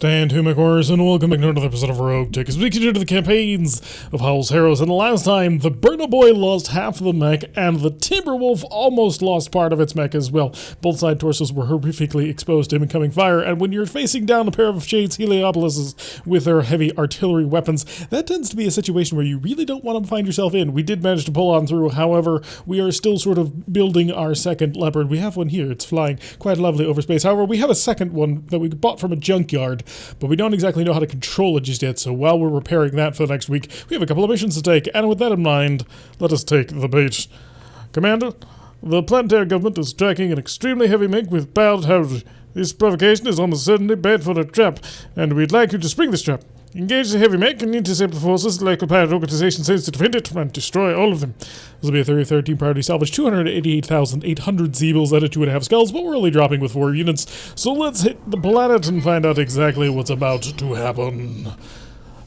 Stand to my course, and welcome back to another episode of RogueTech as we continue the campaigns of Howl's Harrows. And the last time, the Burner Boy lost half of the mech, and the Timberwolf almost lost part of its mech as well. Both side torsos were horrifically exposed to incoming fire, and when you're facing down a pair of Shades Heliopolises with their heavy artillery weapons, that tends to be a situation where you really don't want to find yourself in. We did manage to pull on through, however, we are still sort of building our second Leopard. We have one here, it's flying quite lovely over space. However, we have a second one that we bought from a junkyard, but we don't exactly know how to control it just yet, so while we're repairing that for the next week, we have a couple of missions to take, and with that in mind, let us take the bait. Commander, the planetary government is tracking an extremely heavy mech with bad houses. This provocation is almost certainly bad for a trap, and we'd like you to spring this trap. Engage the heavy mech and intercept the forces the local pirate organization sends to defend it and destroy all of them. This will be a 30-13 priority salvage, 288,800 zeebles at a 2.5 skulls, but we're only dropping with 4 units. So let's hit the planet and find out exactly what's about to happen.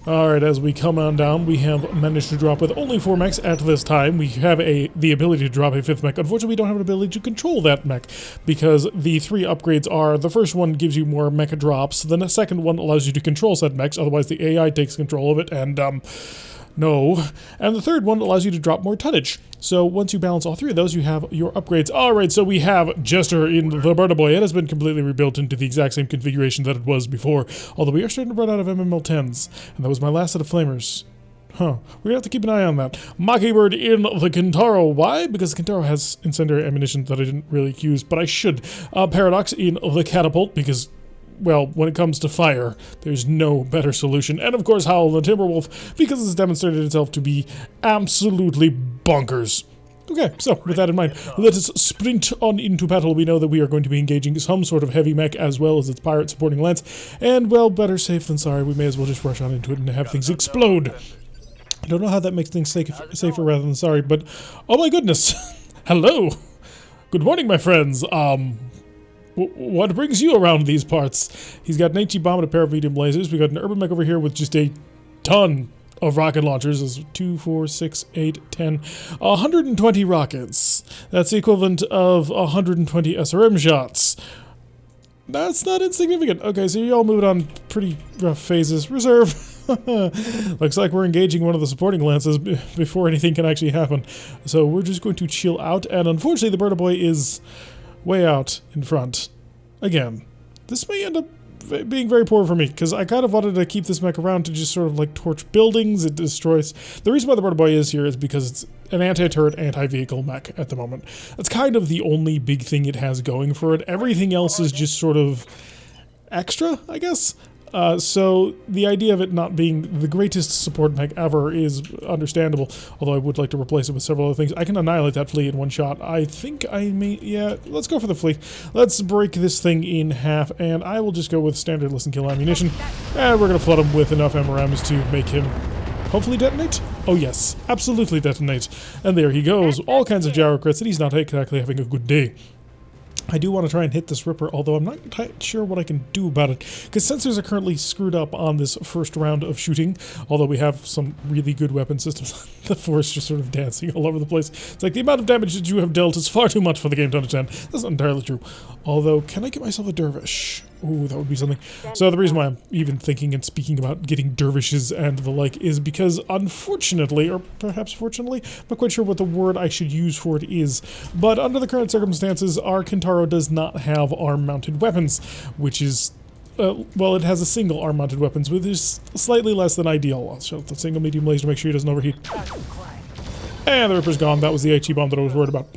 Alright, as we come on down, we have managed to drop with only 4 mechs at this time. We have the ability to drop a 5th mech. Unfortunately, we don't have an ability to control that mech, because the 3 upgrades are, the first one gives you more mecha drops, then the second one allows you to control said mechs, otherwise the AI takes control of it, and no. And the third one allows you to drop more tonnage. So once you balance all 3 of those, you have your upgrades. Alright, so we have Jester in the Burner Boy. It has been completely rebuilt into the exact same configuration that it was before, although we are starting to run out of MML-10s, and that was my last set of flamers. Huh. We're gonna have to keep an eye on that. Mockingbird in the Kintaro. Why? Because the Kintaro has incendiary ammunition that I didn't really use, but I should. Paradox in the Catapult, because, well, when it comes to fire, there's no better solution. And of course, Howl the Timberwolf, because it's demonstrated itself to be absolutely bonkers. Okay, so with that in mind, let us sprint on into battle. We know that we are going to be engaging some sort of heavy mech as well as its pirate supporting lance. And, well, better safe than sorry. We may as well just rush on into it and have things explode. I don't know how that makes things safer rather than sorry, but oh my goodness. Hello. Good morning, my friends. What brings you around these parts? He's got an HE bomb and a pair of medium lasers. We got an urban mech over here with just a ton of rocket launchers. There's 2, 4, 6, 8, 10, 120 rockets. That's the equivalent of 120 SRM shots. That's not insignificant. Okay, so you all moving on pretty rough phases. Reserve. Looks like we're engaging one of the supporting lances before anything can actually happen. So we're just going to chill out, and unfortunately the Burner Boy is way out in front. Again, this may end up being very poor for me, because I kind of wanted to keep this mech around to just sort of like torch buildings. It destroys. The reason why the Burner Boy is here is because it's an anti-turret, anti-vehicle mech at the moment. That's kind of the only big thing it has going for it. Everything else is just sort of extra, I guess. So the idea of it not being the greatest support mech ever is understandable, although I would like to replace it with several other things. I can annihilate that flea in one shot. I think I may, yeah, let's go for the flea. Let's break this thing in half, and I will just go with standard listen kill ammunition, and we're going to flood him with enough MRMs to make him hopefully detonate? Oh yes, absolutely detonate. And there he goes, all kinds of gyro crits, and he's not exactly having a good day. I do want to try and hit this Ripper, although I'm not quite sure what I can do about it, because sensors are currently screwed up on this first round of shooting, although we have some really good weapon systems. The Force just sort of dancing all over the place. It's like the amount of damage that you have dealt is far too much for the game to understand. That's not entirely true. Although, can I get myself a dervish? Ooh, that would be something. So the reason why I'm even thinking and speaking about getting dervishes and the like is because, unfortunately, or perhaps fortunately, I'm not quite sure what the word I should use for it is, but under the current circumstances, our Kintaro does not have arm-mounted weapons, which is, well, it has a single arm-mounted weapons, which is slightly less than ideal. I'll show the single medium laser to make sure he doesn't overheat. And the Ripper's gone. That was the HE bomb that I was worried about.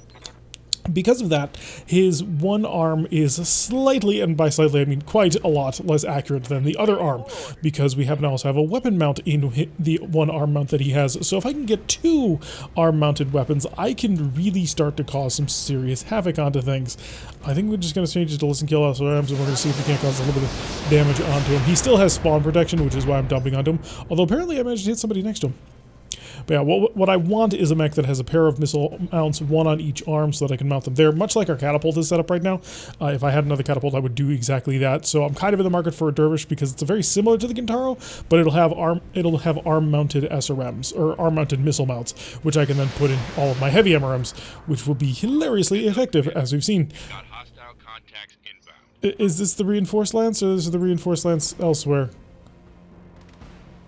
Because of that, his one arm is slightly, and by slightly I mean quite a lot, less accurate than the other arm, because we happen to also have a weapon mount in the one arm mount that he has. So if I can get 2 arm-mounted weapons, I can really start to cause some serious havoc onto things. I think we're just going to change it to listen kill SRMs, and we're going to see if we can't cause a little bit of damage onto him. He still has spawn protection, which is why I'm dumping onto him, although apparently I managed to hit somebody next to him. But yeah, what I want is a mech that has a pair of missile mounts, one on each arm, so that I can mount them there, much like our catapult is set up right now. If I had another catapult, I would do exactly that. So I'm kind of in the market for a dervish because it's very similar to the Kintaro, but it'll have arm-mounted SRMs, or arm-mounted missile mounts, which I can then put in all of my heavy MRMs, which will be hilariously effective, as we've seen. Got hostile contacts inbound. Is this the reinforced lance, or is the reinforced lance elsewhere?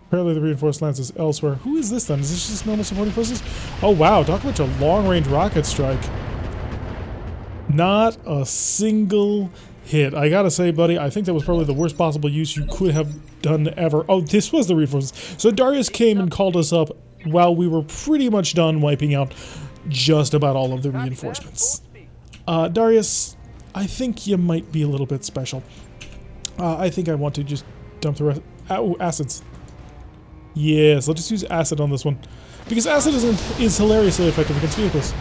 Apparently the reinforced lance is elsewhere. Who is this then? Is this just normal supporting forces? Oh wow, talk about your long-range rocket strike. Not a single hit. I gotta say, buddy, I think that was probably the worst possible use you could have done ever. Oh, this was the reinforcements. So Darius came and called us up while we were pretty much done wiping out just about all of the reinforcements. Darius, I think you might be a little bit special. I think I want to just dump the rest. Oh, acids. Yes, let's just use acid on this one. Because acid is hilariously effective against vehicles.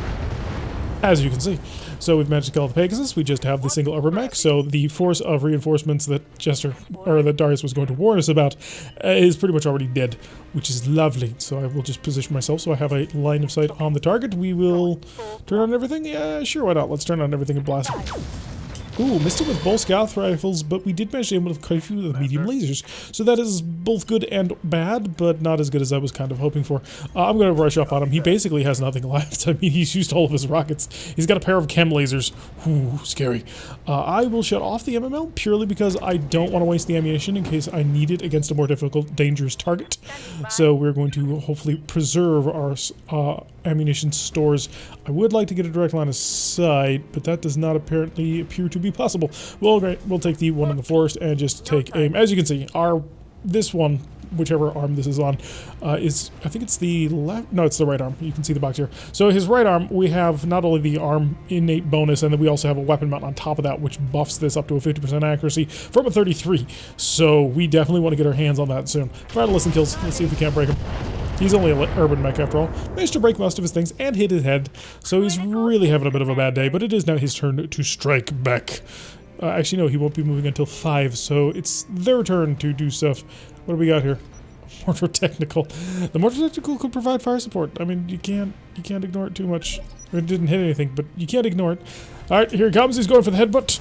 As you can see. So we've managed to kill the Pegasus. We just have the single upper mech. So the force of reinforcements that that Darius was going to warn us about is pretty much already dead, which is lovely. So I will just position myself so I have a line of sight on the target. We will turn on everything. Yeah, sure, why not? Let's turn on everything and blast it. Ooh, missed it with both scout rifles, but we did manage to able to cut a few of the medium lasers. So that is both good and bad, but not as good as I was kind of hoping for. I'm going to rush up on him. He basically has nothing left. I mean, he's used all of his rockets. He's got a pair of chem lasers. Ooh, scary. I will shut off the MML purely because I don't want to waste the ammunition in case I need it against a more difficult, dangerous target. So we're going to hopefully preserve our ammunition stores. I would like to get a direct line of sight, but that does not apparently appear to be possible. Well, great. We'll take the one in the forest and just take aim. As you can see, this one, whichever arm this is on, is, I think it's the left, no, it's the right arm. You can see the box here. So his right arm, we have not only the arm innate bonus, and then we also have a weapon mount on top of that, which buffs this up to a 50% accuracy from a 33. So we definitely want to get our hands on that soon. Try to listen kills. Let's see if we can't break him. He's only an urban mech after all. Managed to break most of his things and hit his head, so he's really having a bit of a bad day, but it is now his turn to strike back. Actually, no, he won't be moving until 5, so it's their turn to do stuff. What do we got here? Mortar Technical. The Mortar Technical could provide fire support. I mean, you can't ignore it too much. It didn't hit anything, but you can't ignore it. Alright, here he comes. He's going for the headbutt.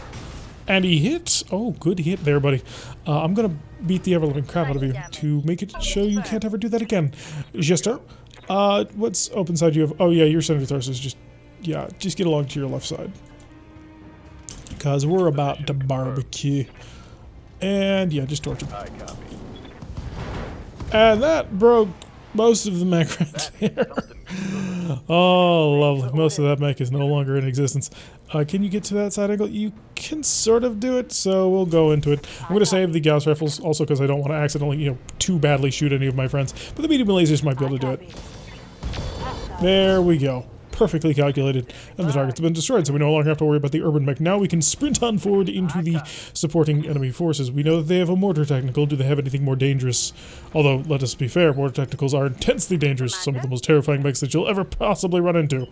And he hit. Oh, good hit there, buddy. I'm gonna beat the ever-living crap out of you to make it show you can't ever do that again. Jester, what's open side you have? Oh yeah, your center thruster is just get along to your left side. Because we're about to barbecue. And yeah, just torch him. And that broke most of the mech right there. Oh, lovely. Most of that mech is no longer in existence. Can you get to that side angle? You can sort of do it, so we'll go into it. I'm going to save the Gauss rifles, also because I don't want to accidentally, too badly shoot any of my friends. But the medium lasers might be able to do it. There we go. Perfectly calculated. And the target's been destroyed, so we no longer have to worry about the urban mech. Now we can sprint on forward into the supporting enemy forces. We know that they have a mortar technical. Do they have anything more dangerous? Although, let us be fair, mortar technicals are intensely dangerous. Some of the most terrifying mechs that you'll ever possibly run into.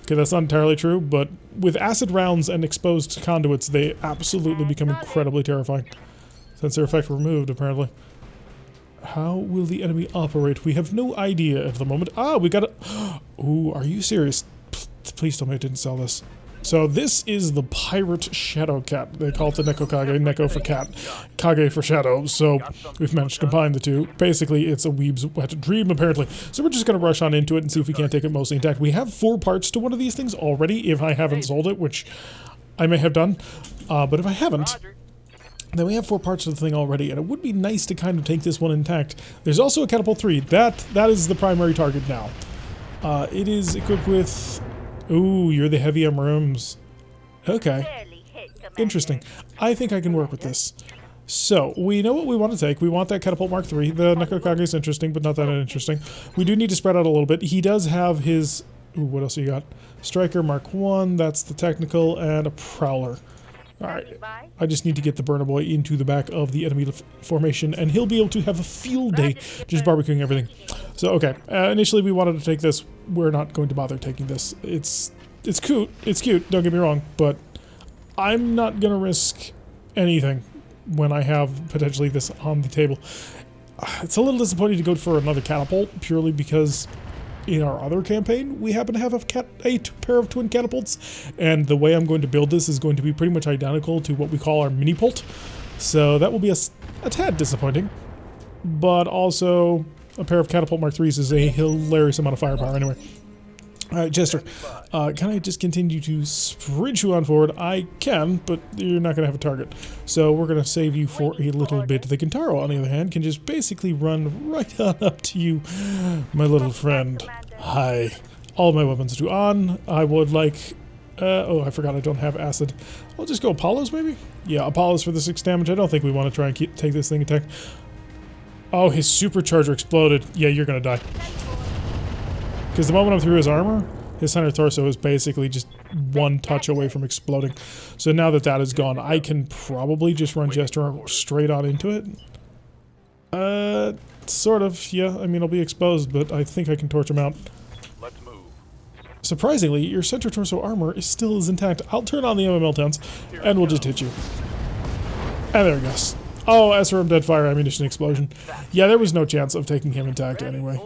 Okay, that's not entirely true, but with acid rounds and exposed conduits, they absolutely become incredibly terrifying. Sensor effect removed, apparently. How will the enemy operate? We have no idea at the moment. Ah, we got it. Ooh, are you serious? Please tell me I didn't sell this. So this is the Pirate Shadow Cat. They call it the Neko Kage, Neko for cat, Kage for shadow. So we've managed to combine the two. Basically, it's a weeb's wet dream, apparently. So we're just going to rush on into it and see if we can't take it mostly intact. We have 4 parts to one of these things already, if I haven't sold it, which I may have done. But if I haven't, then we have 4 parts of the thing already, and it would be nice to kind of take this one intact. There's also a Catapult 3. That is the primary target now. It is equipped with... Ooh, you're the heavy MRMs. Okay. Interesting. I think I can work with this. So, we know what we want to take. We want that Catapult Mark 3. The Nekokage is interesting, but not that interesting. We do need to spread out a little bit. He does have his... Ooh, what else you got? Striker Mark 1, that's the technical, and a Prowler. Alright, I just need to get the Burner Boy into the back of the enemy formation, and he'll be able to have a field day just barbecuing everything. So, okay, initially we wanted to take this. We're not going to bother taking this. It's cute, don't get me wrong, but I'm not going to risk anything when I have potentially this on the table. It's a little disappointing to go for another catapult, purely because in our other campaign, we happen to have a pair of twin catapults, and the way I'm going to build this is going to be pretty much identical to what we call our mini-pult. So that will be a tad disappointing, but also a pair of Catapult Mark 3s is a hilarious amount of firepower anyway. Alright, Jester, can I just continue to sprint you on forward? I can, but you're not going to have a target. So we're going to save you for a little bit. The Kintaro, on the other hand, can just basically run right on up to you, my little friend. Hi. All my weapons do on. I would like... oh, I forgot I don't have acid. I'll just go Apollos, maybe? Yeah, Apollos for the 6 damage. I don't think we want to try and take this thing attack. Oh, his supercharger exploded. Yeah, you're going to die. Because the moment I'm through his armor, his center torso is basically just one touch away from exploding. So now that that is gone, I can probably just run Jester straight on into it. Sort of, yeah. I mean, I'll be exposed, but I think I can torch him out. Let's move. Surprisingly, your center torso armor is still as intact. I'll turn on the MML tents, and we'll just hit you. And there he goes. Oh, SRM dead fire ammunition explosion. Yeah, there was no chance of taking him intact anyway.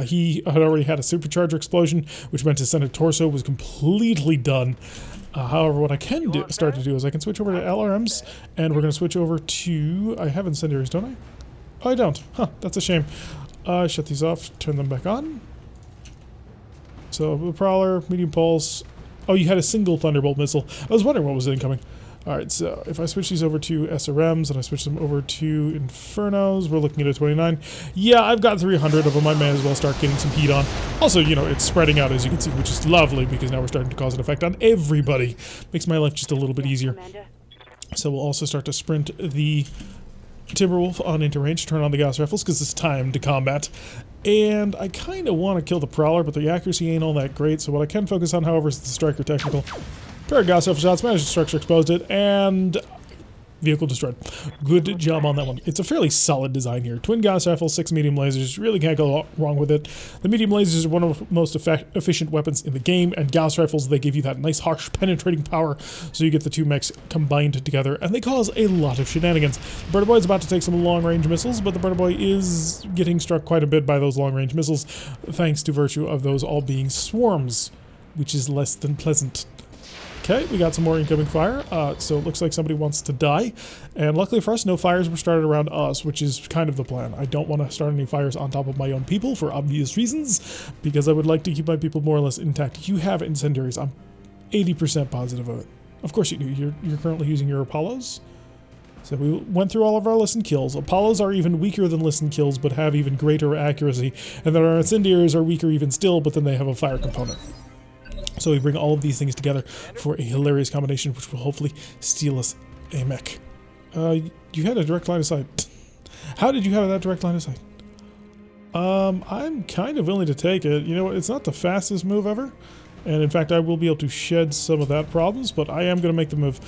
He had already had a supercharger explosion, which meant his center torso was completely done. However, what I can start to do is I can switch over to LRMs, and we're going to switch over to... I have incendiaries, don't I? Oh, I don't. Huh, that's a shame. Shut these off, turn them back on. So, the Prowler, medium pulse. Oh, you had a single Thunderbolt missile. I was wondering what was incoming. Alright, so if I switch these over to SRMs and I switch them over to Infernos, we're looking at a 29. Yeah, I've got 300 of them. I may as well start getting some heat on. Also, you know, it's spreading out, as you can see, which is lovely because now we're starting to cause an effect on everybody. Makes my life just a little bit easier. So we'll also start to sprint the Timberwolf on into range, turn on the Gauss Rifles because it's time to combat. And I kind of want to kill the Prowler, but the accuracy ain't all that great. So what I can focus on, however, is the Striker Technical. Pair of Gauss Rifle shots, managed to structure exposed it, and vehicle destroyed. Good job on that one. It's a fairly solid design here. Twin Gauss Rifles, 6 medium lasers, really can't go wrong with it. The medium lasers are one of the most efficient weapons in the game, and Gauss Rifles, they give you that nice, harsh, penetrating power, so you get the two mechs combined together, and they cause a lot of shenanigans. The Burner Boy is about to take some long-range missiles, but the Burner Boy is getting struck quite a bit by those long-range missiles, thanks to virtue of those all being swarms, which is less than pleasant. Okay, we got some more incoming fire, so it looks like somebody wants to die, and luckily for us, no fires were started around us, which is kind of the plan. I don't want to start any fires on top of my own people for obvious reasons, because I would like to keep my people more or less intact. You have incendiaries, I'm 80% positive of it. Of course you do, you're currently using your Apollos. So we went through all of our listen kills. Apollos are even weaker than listen kills, but have even greater accuracy, and then our incendiaries are weaker even still, but then they have a fire component. So we bring all of these things together for a hilarious combination, which will hopefully steal us a mech. You had a direct line of sight. How did you have that direct line of sight? I'm kind of willing to take it. You know what? It's not the fastest move ever. And in fact, I will be able to shed some of that problems, but I am going to make the move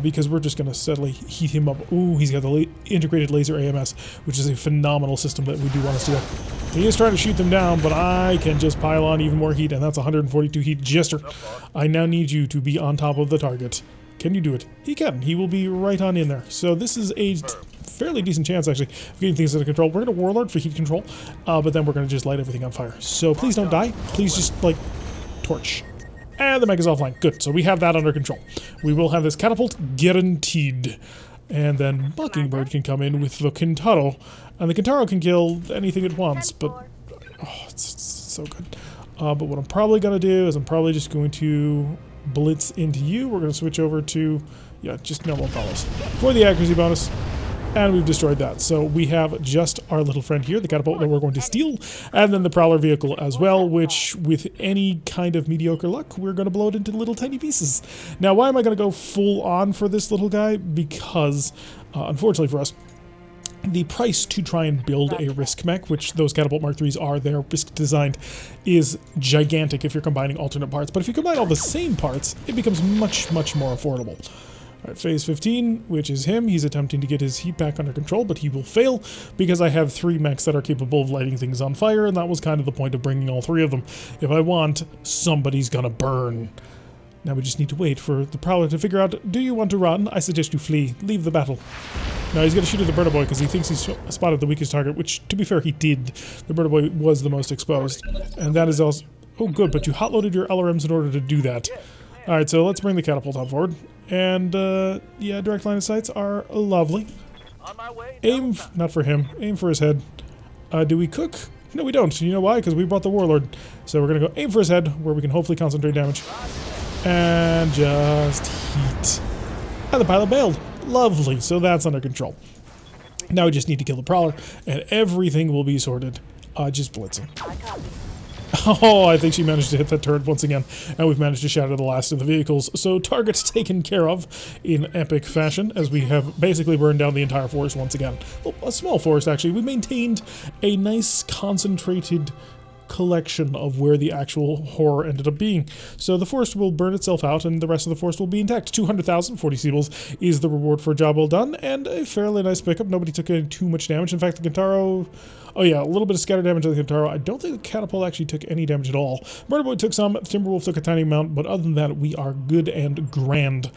because we're just going to steadily heat him up. Ooh, he's got the integrated laser AMS, which is a phenomenal system that we do want to steal. He is trying to shoot them down, but I can just pile on even more heat, and that's 142 heat. Jester, I now need you to be on top of the target. Can you do it? He can. He will be right on in there. So this is a fairly decent chance, actually, of getting things under control. We're going to Warlord for heat control, but then we're going to just light everything on fire. So please don't die. Please just, like, torch. And the mech is offline. Good. So we have that under control. We will have this catapult guaranteed. And then Mockingbird can come in with the Kintaro. And the Kintaro can kill anything it wants, but... oh, it's so good. But what I'm probably going to do is I'm probably just going to blitz into you. We're going to switch over to... yeah, just normal Apollos for the accuracy bonus. And we've destroyed that. So we have just our little friend here, the catapult that we're going to steal, and then the Prowler vehicle as well, which with any kind of mediocre luck, we're going to blow it into little tiny pieces. Now, why am I going to go full on for this little guy? Because, unfortunately for us, the price to try and build a risk mech, which those Catapult Mark IIIs are, they're risk designed, is gigantic if you're combining alternate parts. But if you combine all the same parts, it becomes much, much more affordable. Alright, phase 15, which is him. He's attempting to get his heat back under control, but he will fail because I have 3 mechs that are capable of lighting things on fire, and that was kind of the point of bringing all 3 of them. If I want, somebody's gonna burn. Now we just need to wait for the Prowler to figure out, do you want to run? I suggest you flee. Leave the battle. Now he's gonna shoot at the Burner Boy because he thinks he's spotted the weakest target, which, to be fair, he did. The Burner Boy was the most exposed. And that is also... oh, good, but you hot-loaded your LRMs in order to do that. Alright, so let's bring the catapult on forward. And, yeah, direct line of sights are lovely. Aim, not for him, aim for his head. Do we cook? No, we don't. You know why? Because we brought the Warlord. So we're going to go aim for his head, where we can hopefully concentrate damage. And just heat. And the pilot bailed. Lovely. So that's under control. Now we just need to kill the Prowler, and everything will be sorted. Just blitzing. Oh, I think she managed to hit that turret once again, and we've managed to shatter the last of the vehicles. So targets taken care of in epic fashion, as we have basically burned down the entire forest once again. Well, a small forest, actually. We maintained a nice concentrated collection of where the actual horror ended up being. So the forest will burn itself out, and the rest of the forest will be intact. 200,000, 40 Seables is the reward for a job well done, and a fairly nice pickup. Nobody took too much damage. In fact, the Kintaro... Oh yeah, a little bit of scatter damage on the Kintaro. I don't think the Catapult actually took any damage at all. Murder Boy took some, Timberwolf took a tiny amount, but other than that, we are good and grand.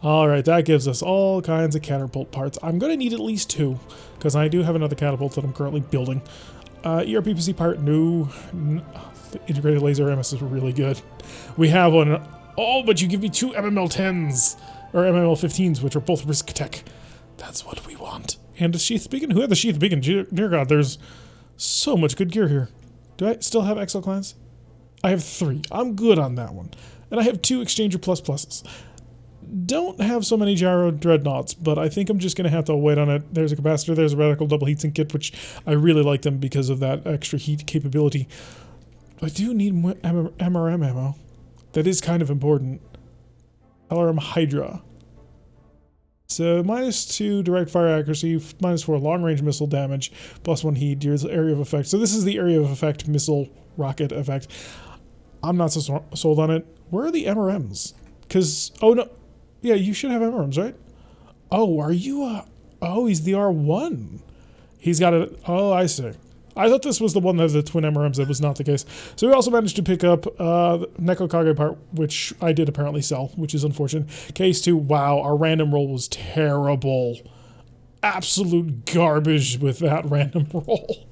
Alright, that gives us all kinds of Catapult parts. I'm going to need at least 2, because I do have another Catapult that I'm currently building. ERPPC part, no. The integrated laser MS is really good. We have one. Oh, but you give me 2 MML-10s, or MML-15s, which are both RogueTech. That's what we want. And a sheath beacon? Who had the sheath beacon? Dear God, there's so much good gear here. Do I still have Exo Clans? I have 3. I'm good on that one. And I have 2 Exchanger Pluses. Don't have so many Gyro Dreadnoughts, but I think I'm just going to have to wait on it. There's a capacitor, there's a radical double heatsink kit, which I really like them because of that extra heat capability. I do need MRM ammo. That is kind of important. LRM Hydra. So -2 direct fire accuracy, -4 long range missile damage, +1 heat, deals area of effect. So this is the area of effect missile rocket effect. I'm not so sold on it. Where are the MRMs? Because, oh no, yeah, you should have MRMs, right? Oh, are you oh, he's the R1. He's got it, oh, I see. I thought this was the one that had the twin MRMs. That was not the case. So we also managed to pick up Neko Kage part, which I did apparently sell, which is unfortunate. Case 2, wow, our random roll was terrible. Absolute garbage with that random roll.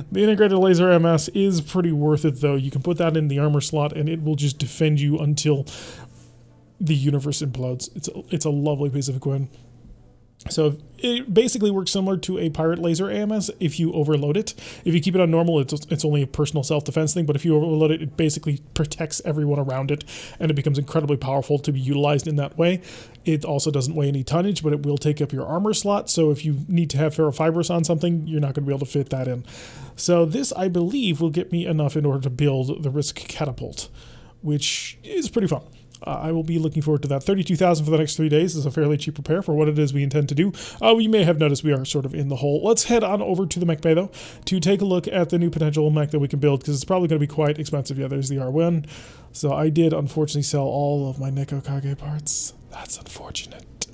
The integrated laser MS is pretty worth it, though. You can put that in the armor slot, and it will just defend you until the universe implodes. It's a lovely piece of equipment. So it basically works similar to a pirate laser AMS if you overload it. If you keep it on normal, it's only a personal self-defense thing, but if you overload it, it basically protects everyone around it, and it becomes incredibly powerful to be utilized in that way. It also doesn't weigh any tonnage, but it will take up your armor slot, so if you need to have ferrofibrous on something, you're not going to be able to fit that in. So this, I believe, will get me enough in order to build the Risk Catapult, which is pretty fun. I will be looking forward to that. 32,000 for the next 3 days is a fairly cheap repair for what it is we intend to do. You may have noticed we are sort of in the hole. Let's head on over to the mech bay, though, to take a look at the new potential mech that we can build, because it's probably going to be quite expensive. Yeah, there's the R1. So I did, unfortunately, sell all of my Neko Kage parts. That's unfortunate.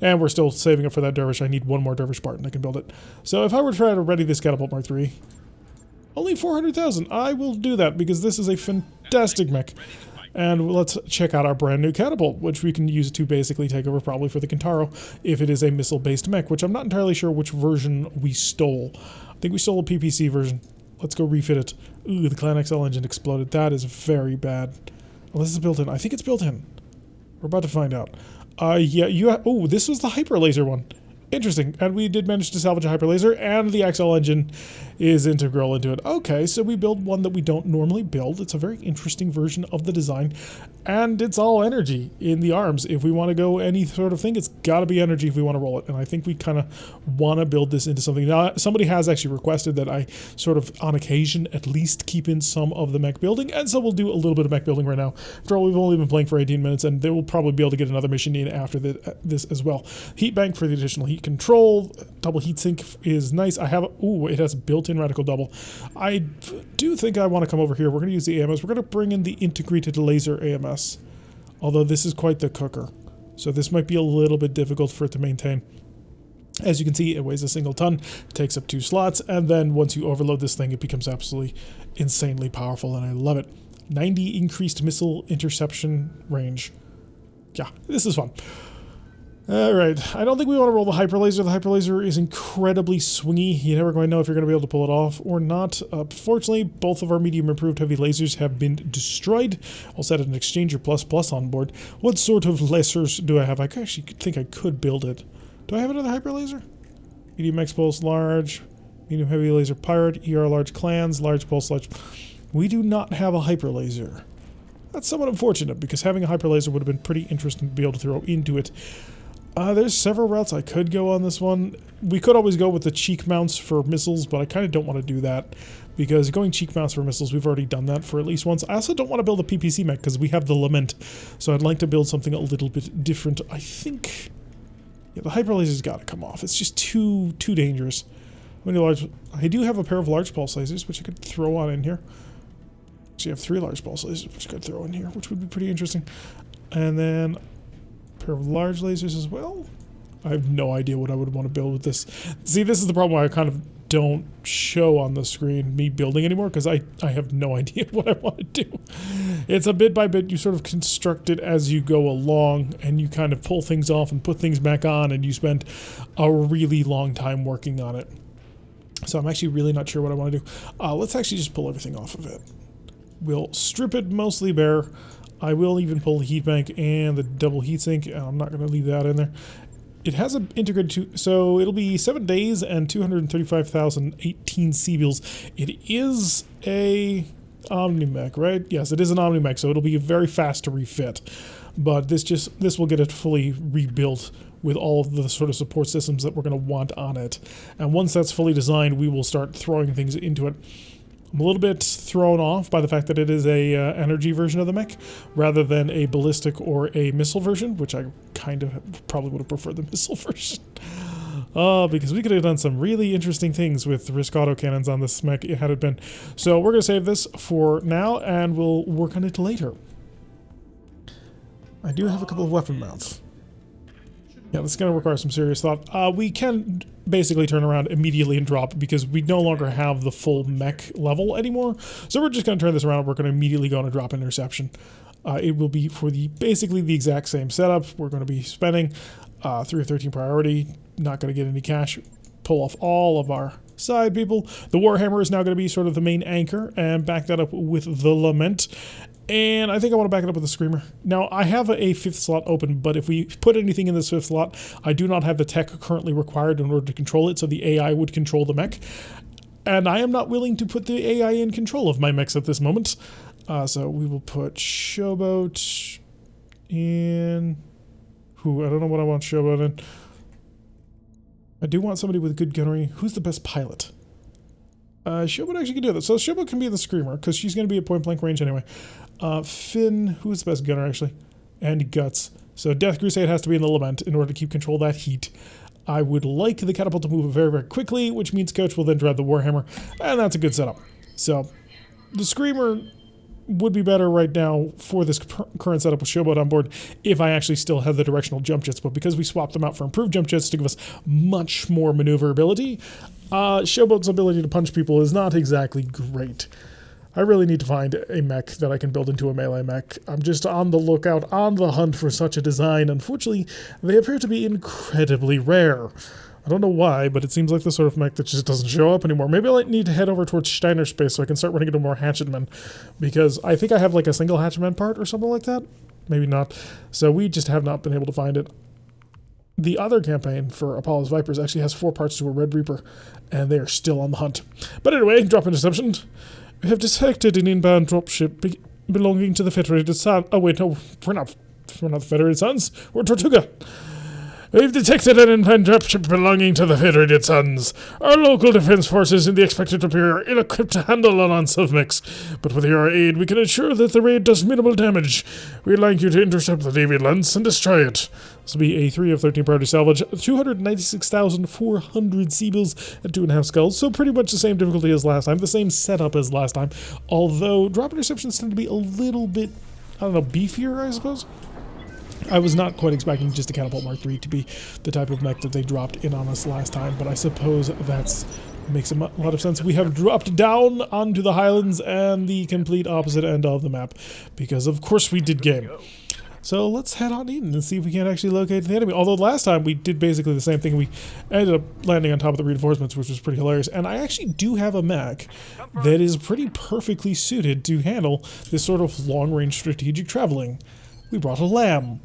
And we're still saving up for that Dervish. I need one more Dervish part, and I can build it. So if I were to try to ready this Catapult Mark III, only 400,000. I will do that, because this is a fantastic mech. And let's check out our brand new Catapult, which we can use to basically take over probably for the Kintaro if it is a missile-based mech, which I'm not entirely sure which version we stole. I think we stole a PPC version. Let's go refit it. Ooh, the Clan XL engine exploded. That is very bad. Unless it's built in. I think it's built in. We're about to find out. Yeah, oh, this was the Hyper Laser one. Interesting. And we did manage to salvage a Hyper Laser, and the XL engine is integral into it. Okay, so we build one that we don't normally build. It's a very interesting version of the design, and it's all energy in the arms. If we want to go any sort of thing, it's got to be energy if we want to roll it, and I think we kind of want to build this into something. Now, somebody has actually requested that I sort of, on occasion, at least keep in some of the mech building, and so we'll do a little bit of mech building right now. After all, we've only been playing for 18 minutes, and they will probably be able to get another mission in after this as well. Heat bank for the additional heat control. Double heatsink is nice. I have, ooh, it has built-in radical double. I do think I want to come over here. We're going to use the AMS. We're going to bring in the integrated laser AMS, although this is quite the cooker, so this might be a little bit difficult for it to maintain. As you can see, it weighs a single ton, takes up 2 slots, and then once you overload this thing, it becomes absolutely insanely powerful, and I love it. 90 increased missile interception range. Yeah, this is fun. Alright, I don't think we want to roll the Hyper Laser. The Hyper Laser is incredibly swingy. You're never going to know if you're going to be able to pull it off or not. Fortunately, both of our medium improved heavy lasers have been destroyed. I'll set an Exchanger Plus on board. What sort of lasers do I have? I actually think I could build it. Do I have another Hyper Laser? Medium X-Pulse, large. medium heavy laser pirate, ER large clans, large pulse large. We do not have a hyper laser. That's somewhat unfortunate because having a hyper laser would have been pretty interesting to be able to throw into it. There's several routes I could go on this one. We could always go with the cheek mounts for missiles, but I kind of don't want to do that because going cheek mounts for missiles, we've already done that for at least once. I also don't want to build a PPC mech because we have the Lament, so I'd like to build something a little bit different. I think, yeah, the hyper laser's got to come off. It's just too dangerous. How many large? I do have a pair of large pulse lasers, which I could throw on in here. Actually, I have 3 large pulse lasers, which I could throw in here, which would be pretty interesting. And then pair of large lasers as well. I have no idea what I would want to build with this. See, this is the problem why I kind of don't show on the screen me building anymore because I have no idea what I want to do. It's a bit by bit, you sort of construct it as you go along and you kind of pull things off and put things back on and you spend a really long time working on it. So I'm actually really not sure what I want to do. Let's actually just pull everything off of it. We'll strip it mostly bare. I will even pull the heat bank and the double heatsink. I'm not going to leave that in there. It has an integrated, so it'll be 7 days and 235,018 Seabills. It is a Omni-Mech, right? Yes, it is an Omni-Mech, so it'll be very fast to refit. But this will get it fully rebuilt with all of the sort of support systems that we're going to want on it. And once that's fully designed, we will start throwing things into it. I'm a little bit thrown off by the fact that it is a energy version of the mech rather than a ballistic or a missile version, which I kind of probably would have preferred the missile version. Because we could have done some really interesting things with risk autocannons on this mech had it been. So we're going to save this for now and we'll work on it later. I do have a couple of weapon mounts. Yeah, this is going to require some serious thought. We can basically turn around immediately and drop because we no longer have the full mech level anymore. So we're just going to turn this around and we're going to immediately go on a drop interception. It will be for basically the exact same setup. We're going to be spending 3 of 13 priority, not going to get any cash, pull off all of our side people. The Warhammer is now going to be sort of the main anchor and back that up with the Lament. And I think I want to back it up with the Screamer. Now, I have a 5th slot open, but if we put anything in this 5th slot, I do not have the tech currently required in order to control it, so the AI would control the mech. And I am not willing to put the AI in control of my mechs at this moment. So we will put Showboat in... I don't know what I want Showboat in. I do want somebody with good gunnery. Who's the best pilot? Showboat actually can do that. So Showboat can be the Screamer, because she's going to be at point-blank range anyway. Finn, who's the best gunner, actually? And Guts. So Death Crusade has to be in the Lament in order to keep control of that heat. I would like the Catapult to move very, very quickly, which means Coach will then drive the Warhammer, and that's a good setup. So the Screamer would be better right now for this current setup with Showboat on board if I actually still have the directional jump jets, but because we swapped them out for improved jump jets to give us much more maneuverability, Showboat's ability to punch people is not exactly great. I really need to find a mech that I can build into a melee mech. I'm just on the lookout, on the hunt for such a design. Unfortunately, they appear to be incredibly rare. I don't know why, but it seems like the sort of mech that just doesn't show up anymore. Maybe I need to head over towards Steiner Space so I can start running into more hatchetmen, because I think I have like a single hatchetman part or something like that. Maybe not. So we just have not been able to find it. The other campaign for Apollo's Vipers actually has 4 parts to a Red Reaper, and they are still on the hunt. But anyway, drop interception. We have detected an inbound dropship belonging to the Federated Sun. Oh wait, no, we're not the Federated Suns. We're Tortuga. We've detected an inbound dropship belonging to the Federated Suns. Our local defense forces in the expected to appear ill-equipped to handle an onslaught mix, but with your aid, we can ensure that the raid does minimal damage. We'd like you to intercept the Navy Lance and destroy it. This will be a 3 of 13 priority salvage, 296,400 Seabills and 2.5 skulls, so pretty much the same difficulty as last time, the same setup as last time, although drop interceptions tend to be a little bit, I don't know, beefier, I suppose? I was not quite expecting just a Catapult Mark III to be the type of mech that they dropped in on us last time, but I suppose that makes a lot of sense. We have dropped down onto the Highlands and the complete opposite end of the map, because of course we did game. So let's head on in and see if we can actually locate the enemy. Although last time we did basically the same thing. We ended up landing on top of the reinforcements, which was pretty hilarious. And I actually do have a mech that is pretty perfectly suited to handle this sort of long-range strategic traveling. We brought a lamb.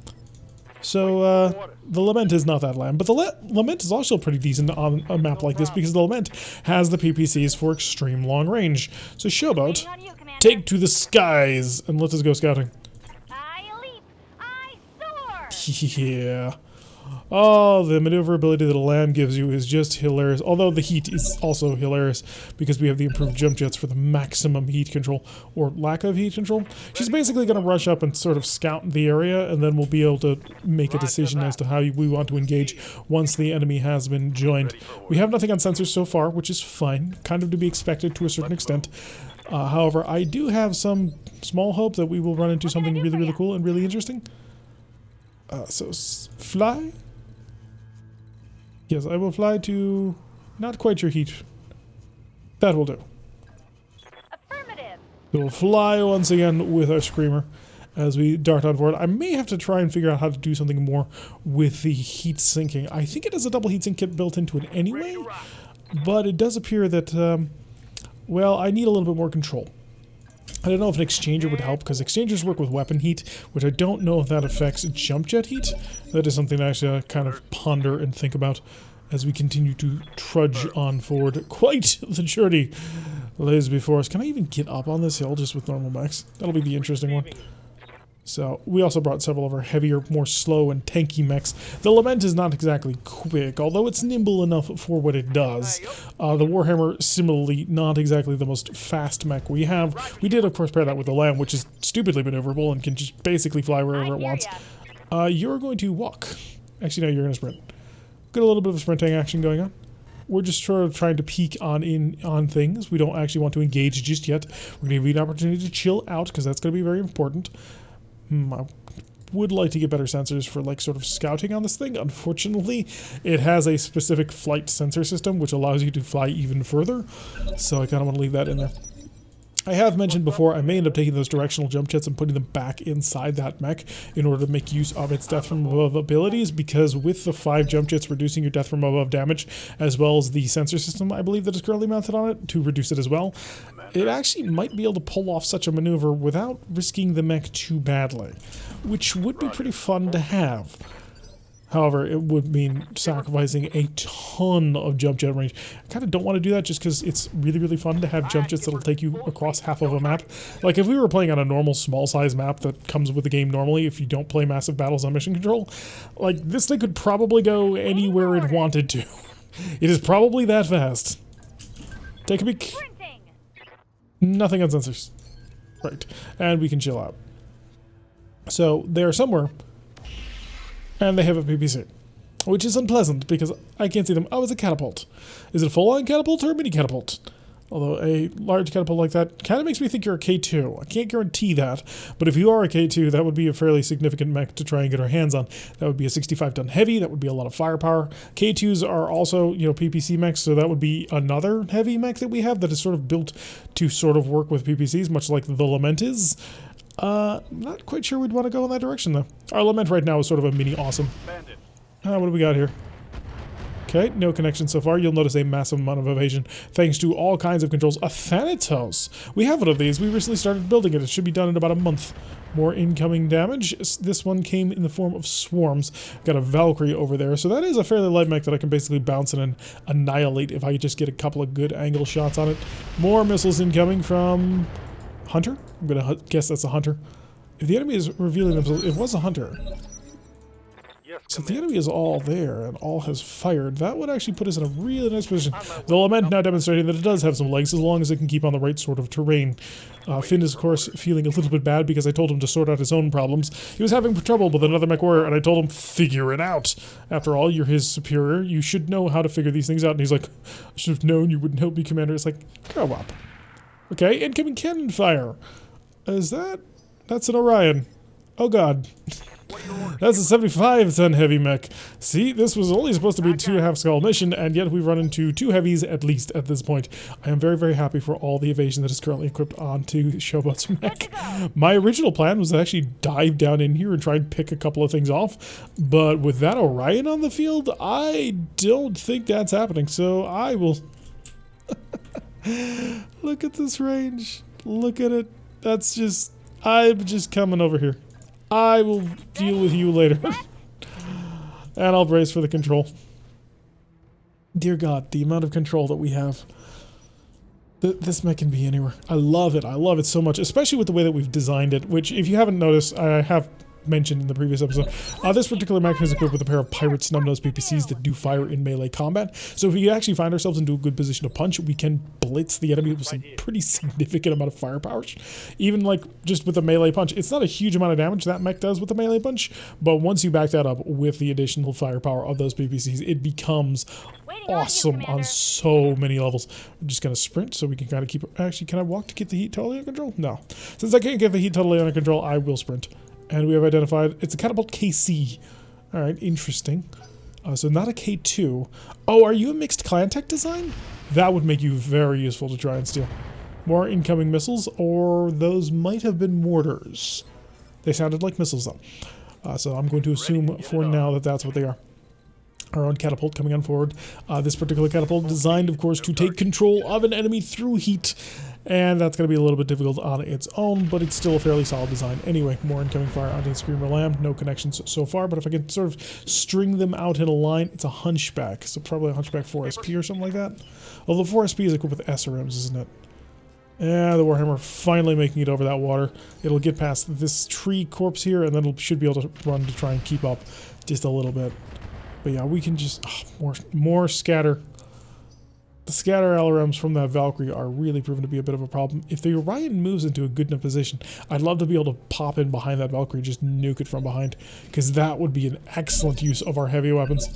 So, the Lament is not that land, but the Lament is also pretty decent on a map like this because the Lament has the PPCs for extreme long range. So, Showboat, take to the skies and let us go scouting. I leap, I soar. Yeah. Oh, the maneuverability that a lamb gives you is just hilarious. Although the heat is also hilarious because we have the improved jump jets for the maximum heat control or lack of heat control. She's basically going to rush up and sort of scout the area, and then we'll be able to make a decision as to how we want to engage once the enemy has been joined. We have nothing on sensors so far, which is fine, kind of to be expected to a certain extent. However, I do have some small hope that we will run into something really, really cool and really interesting. So, fly? Yes, I will fly to not quite your heat. That will do. Affirmative. We'll fly once again with our screamer as we dart on forward. I may have to try and figure out how to do something more with the heat sinking. I think it has a double heat sink kit built into it anyway, but it does appear that, well, I need a little bit more control. I don't know if an exchanger would help, because exchangers work with weapon heat, which I don't know if that affects jump jet heat. That is something to actually kind of ponder and think about as we continue to trudge on forward. Quite the journey lays before us. Can I even get up on this hill just with normal mechs? That'll be the interesting one. So, we also brought several of our heavier, more slow and tanky mechs. The Lament is not exactly quick, although it's nimble enough for what it does. The Warhammer, similarly, not exactly the most fast mech we have. We did, of course, pair that with the Lamb, which is stupidly maneuverable and can just basically fly wherever it wants. You're going to walk. Actually, no, you're going to sprint. Got a little bit of sprinting action going on. We're just sort of trying to peek on things. We don't actually want to engage just yet. We're going to give you an opportunity to chill out, because that's going to be very important. I would like to get better sensors for, like, sort of scouting on this thing. Unfortunately, it has a specific flight sensor system which allows you to fly even further, so I kind of want to leave that in there. I have mentioned before, I may end up taking those directional jump jets and putting them back inside that mech in order to make use of its death from above abilities, because with the 5 jump jets reducing your death from above damage, as well as the sensor system I believe that is currently mounted on it to reduce it as well, it actually might be able to pull off such a maneuver without risking the mech too badly, which would be pretty fun to have. However, it would mean sacrificing a ton of jump jet range. I kind of don't want to do that just because it's really, really fun to have jump jets that'll take you across half of a map. Like, if we were playing on a normal small size map that comes with the game normally, if you don't play massive battles on mission control, like, this thing could probably go anywhere it wanted to. It is probably that fast. Take a peek. Nothing on sensors. Right. And we can chill out. So, they're somewhere. And they have a PPC, which is unpleasant because I can't see them. Oh, it's a catapult. Is it a full-on catapult or a mini catapult? Although a large catapult like that kind of makes me think you're a K2. I can't guarantee that, but if you are a K2, that would be a fairly significant mech to try and get our hands on. That would be a 65-ton heavy. That would be a lot of firepower. K2s are also, you know, PPC mechs, so that would be another heavy mech that we have that is sort of built to sort of work with PPCs, much like the Lament is. Not quite sure we'd want to go in that direction, though. Our Lament right now is sort of a mini awesome. What do we got here? Okay, no connection so far. You'll notice a massive amount of evasion thanks to all kinds of controls. A Thanatos! We have one of these. We recently started building it. It should be done in about a month. More incoming damage. This one came in the form of swarms. Got a Valkyrie over there. So that is a fairly light mech that I can basically bounce and annihilate if I just get a couple of good angle shots on it. More missiles incoming from Hunter? I'm gonna guess that's a Hunter. If the enemy is revealing themselves, it was a Hunter. So if the enemy is all there and all has fired, that would actually put us in a really nice position. The Lament now demonstrating that it does have some legs as long as it can keep on the right sort of terrain. Finn is, of course, feeling a little bit bad because I told him to sort out his own problems. He was having trouble with another mech warrior, and I told him, figure it out. After all, you're his superior. You should know how to figure these things out. And he's like, I should have known you wouldn't help me, Commander. It's like, grow up. Okay, incoming cannon fire. Is that? That's an Orion. Oh god. That's a 75-ton heavy mech. See, this was only supposed to be a 2.5 skull mission, and yet we've run into 2 heavies at least at this point. I am very, very happy for all the evasion that is currently equipped onto Showboat's mech. My original plan was to actually dive down in here and try and pick a couple of things off, but with that Orion on the field, I don't think that's happening, so I will... Look at this range. Look at it. That's just... I'm just coming over here. I will deal with you later. And I'll brace for the control. Dear God, the amount of control that we have. This mech can be anywhere. I love it. I love it so much, especially with the way that we've designed it, which, if you haven't noticed, I have mentioned in the previous episode, this particular mech is equipped with a pair of pirate snub-nosed PPCs that do fire in melee combat. So if we actually find ourselves into a good position to punch, we can blitz the enemy with some pretty significant amount of firepower. Even like just with a melee punch, it's not a huge amount of damage that mech does with a melee punch, but once you back that up with the additional firepower of those PPCs, it becomes awesome on so many levels. I'm just going to sprint so we can kind of keep... Actually, can I walk to get the heat totally under control? No. Since I can't get the heat totally under control, I will sprint. And we have identified... It's a catapult KC. Alright, interesting. So not a K2. Oh, are you a mixed clan tech design? That would make you very useful to try and steal. More incoming missiles, or those might have been mortars. They sounded like missiles, though. So I'm going to assume for now that that's what they are. Our own catapult coming on forward. This particular catapult designed, of course, to take control of an enemy through heat. And that's going to be a little bit difficult on its own, but it's still a fairly solid design. Anyway, more incoming fire onto the Screamer Lamb. No connections so far, but if I can sort of string them out in a line, it's a Hunchback. So probably a Hunchback 4SP or something like that. Although 4SP is equipped with SRMs, isn't it? Yeah, the Warhammer finally making it over that water. It'll get past this tree corpse here, and then it should be able to run to try and keep up just a little bit. But yeah, we can just... more scatter. The scatter LRMs from that Valkyrie are really proven to be a bit of a problem. If the Orion moves into a good enough position, I'd love to be able to pop in behind that Valkyrie, just nuke it from behind, because that would be an excellent use of our heavy weapons.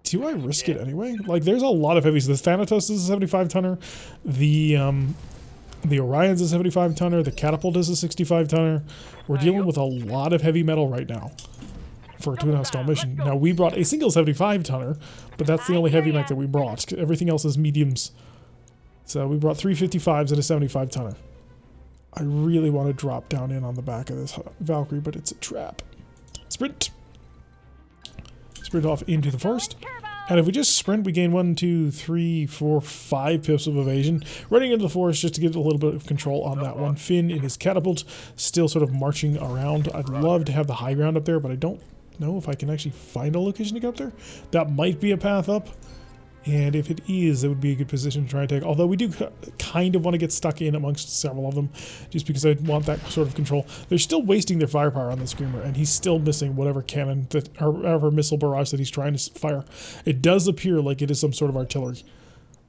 Do I risk it anyway? Like, there's a lot of heavies. The Thanatos is a 75-tonner. The Orion's a 75-tonner. The Catapult is a 65-tonner. We're dealing with a lot of heavy metal right now for a 2.5-star mission. Now, we brought a single 75-tonner, but that's the only heavy mech that we brought. Everything else is mediums. So we brought 355s and a 75-tonner. I really want to drop down in on the back of this Valkyrie, but it's a trap. Sprint. Sprint off into the forest. And if we just sprint, we gain 1, 2, 3, 4, 5 pips of evasion. Running into the forest just to get a little bit of control on that one. Finn in his catapult, still sort of marching around. I'd love to have the high ground up there, but I don't know if I can actually find a location to get up there. That might be a path up. And if it is, it would be a good position to try and take. Although we do kind of want to get stuck in amongst several of them, just because I want that sort of control. They're still wasting their firepower on the Screamer, and he's still missing whatever cannon, or whatever missile barrage that he's trying to fire. It does appear like it is some sort of artillery,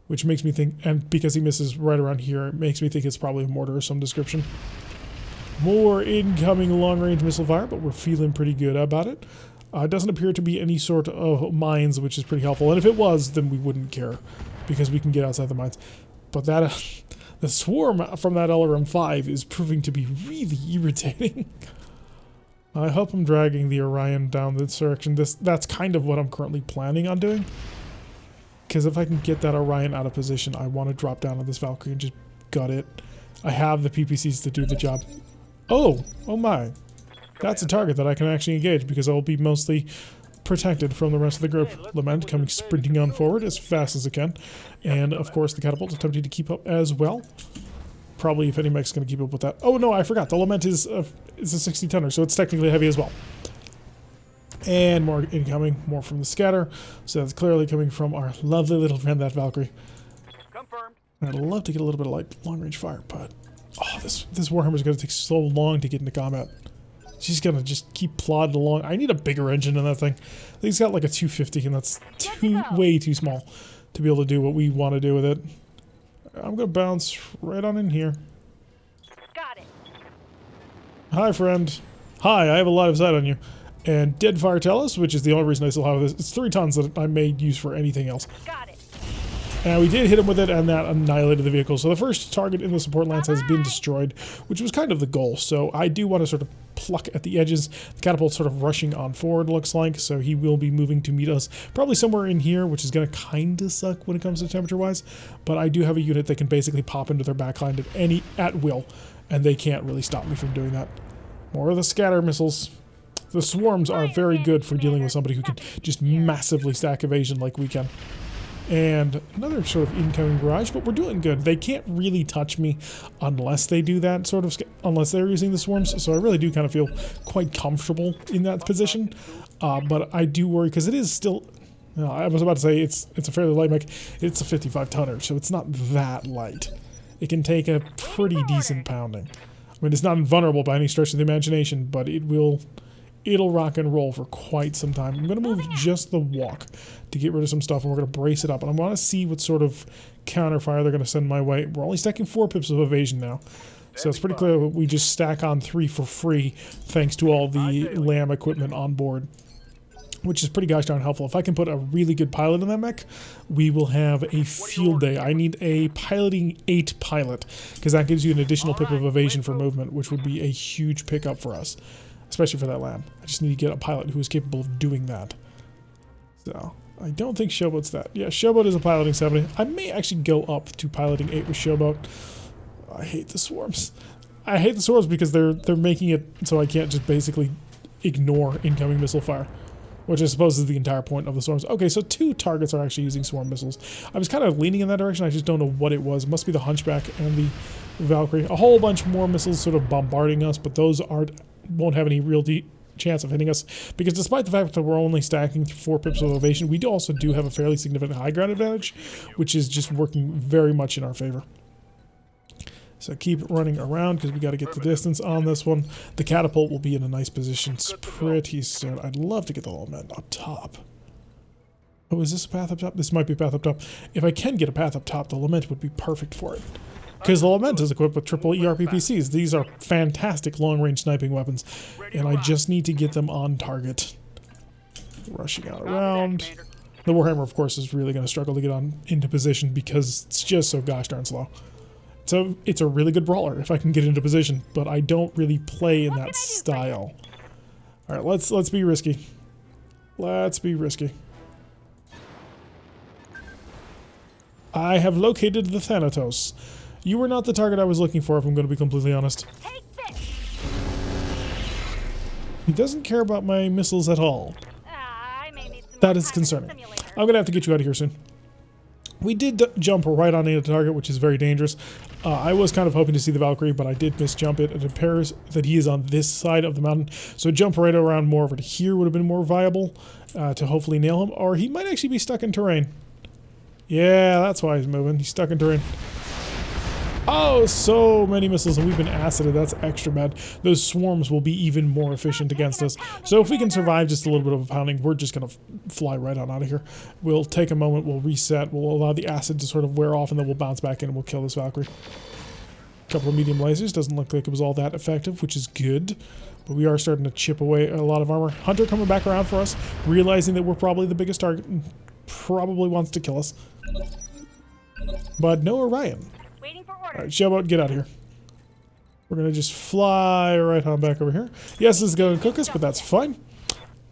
which makes me think, and because he misses right around here, it makes me think it's probably a mortar of some description. More incoming long-range missile fire, but we're feeling pretty good about it. It doesn't appear to be any sort of mines, which is pretty helpful. And if it was, then we wouldn't care, because we can get outside the mines. But that, the swarm from that LRM-5 is proving to be really irritating. I hope I'm dragging the Orion down this direction. That's kind of what I'm currently planning on doing. Because if I can get that Orion out of position, I want to drop down on this Valkyrie and just gut it. I have the PPCs to do the job. Oh my. That's a target that I can actually engage, because I'll be mostly protected from the rest of the group. Lament coming sprinting on forward as fast as it can. And, of course, the Catapult attempting to keep up as well. Probably, if any mech's going to keep up with that. Oh, no, I forgot. The Lament is a 60-tonner, so it's technically heavy as well. And more incoming, more from the scatter. So that's clearly coming from our lovely little friend, that Valkyrie. Confirmed. I'd love to get a little bit of, like, long-range fire, but... Oh, this Warhammer's going to take so long to get into combat. She's gonna just keep plodding along. I need a bigger engine in that thing. I think it's got like a 250, and that's way too small to be able to do what we want to do with it. I'm gonna bounce right on in here. Got it. Hi, friend. Hi, I have a lot of sight on you. And Deadfire Tellus, which is the only reason I still have this. It's 3 tons that I may use for anything else. Got it. And we did hit him with it, and that annihilated the vehicle. So the first target in the support lance has been destroyed, which was kind of the goal. So I do want to sort of pluck at the edges. The Catapult's sort of rushing on forward, looks like. So he will be moving to meet us probably somewhere in here, which is going to kind of suck when it comes to temperature-wise. But I do have a unit that can basically pop into their backline at will, and they can't really stop me from doing that. More of the scatter missiles. The swarms are very good for dealing with somebody who can just massively stack evasion like we can. and another sort of incoming barrage, but we're doing good. They can't really touch me unless they do that sort of, unless they're using the swarms, so I really do kind of feel quite comfortable in that position, but I do worry because it is still, I was about to say it's a fairly light mech. It's a 55 tonner, so it's not that light. It can take a pretty decent pounding. I mean, it's not invulnerable by any stretch of the imagination, but it'll rock and roll for quite some time. I'm going to move just the walk to get rid of some stuff, and we're going to brace it up. And I want to see what sort of counterfire they're going to send my way. We're only stacking 4 pips of evasion now, so it's pretty clear that we just stack on 3 for free thanks to all the LAM equipment on board, which is pretty gosh darn helpful. If I can put a really good pilot in that mech, we will have a field day. I need a piloting 8 pilot, because that gives you an additional pip of evasion for movement, which would be a huge pickup for us, especially for that LAM. I just need to get a pilot who is capable of doing that. So, I don't think Showboat's that. Yeah, Showboat is a piloting 70. I may actually go up to piloting 8 with Showboat. I hate the swarms. I hate the swarms because they're making it so I can't just basically ignore incoming missile fire, which I suppose is the entire point of the swarms. Okay, so 2 targets are actually using swarm missiles. I was kind of leaning in that direction, I just don't know what it was. It must be the Hunchback and the Valkyrie. A whole bunch more missiles sort of bombarding us, but those won't have any real chance of hitting us, because despite the fact that we're only stacking 4 pips of evasion, we also do have a fairly significant high ground advantage, which is just working very much in our favor. So keep running around because we got to get the distance on this one. The catapult will be in a nice position pretty soon. I'd love to get the lament up top. Oh, is this a path up top? This might be a path up top. If I can get a path up top, the lament would be perfect for it, because the lament is equipped with triple ERPPCs. These are fantastic long-range sniping weapons, and I just need to get them on target. Rushing out around. The Warhammer, of course, is really going to struggle to get into position because it's just so gosh darn slow. So it's a really good brawler if I can get into position, but I don't really play in that style. All right, let's be risky. Let's be risky. I have located the Thanatos. You were not the target I was looking for, if I'm going to be completely honest. He doesn't care about my missiles at all. That is concerning. I'm going to have to get you out of here soon. We did jump right on into the target, which is very dangerous. I was kind of hoping to see the Valkyrie, but I did misjump it. It appears that he is on this side of the mountain, so jump right around more over to here would have been more viable to hopefully nail him, or he might actually be stuck in terrain. Yeah, that's why he's moving. He's stuck in terrain. Oh, so many missiles, and we've been acided. That's extra bad. Those swarms will be even more efficient against us. So if we can survive just a little bit of a pounding, we're just going to fly right on out of here. We'll take a moment, we'll reset, we'll allow the acid to sort of wear off, and then we'll bounce back in and we'll kill this Valkyrie. A couple of medium lasers. Doesn't look like it was all that effective, which is good. But we are starting to chip away a lot of armor. Hunter coming back around for us, realizing that we're probably the biggest target and probably wants to kill us. But no Orion. Alright, Showboat, get out of here. We're going to just fly right on back over here. Yes, this is going to cook us, but that's fine.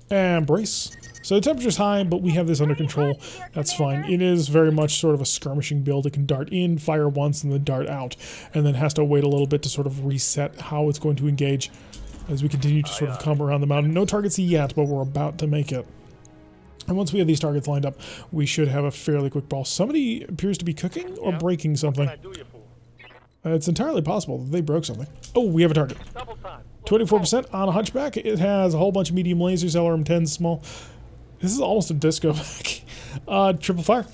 And brace. So the temperature's high, but we have this under control. That's fine. It is very much sort of a skirmishing build. It can dart in, fire once, and then dart out. And then has to wait a little bit to sort of reset how it's going to engage as we continue to sort of come around the mountain. No targets yet, but we're about to make it. And once we have these targets lined up, we should have a fairly quick brawl. Somebody appears to be cooking or breaking something. It's entirely possible that they broke something. Oh, we have a target. 24% on a Hunchback. It has a whole bunch of medium lasers, LRM-10s, small. This is almost a disco back. Triple fire.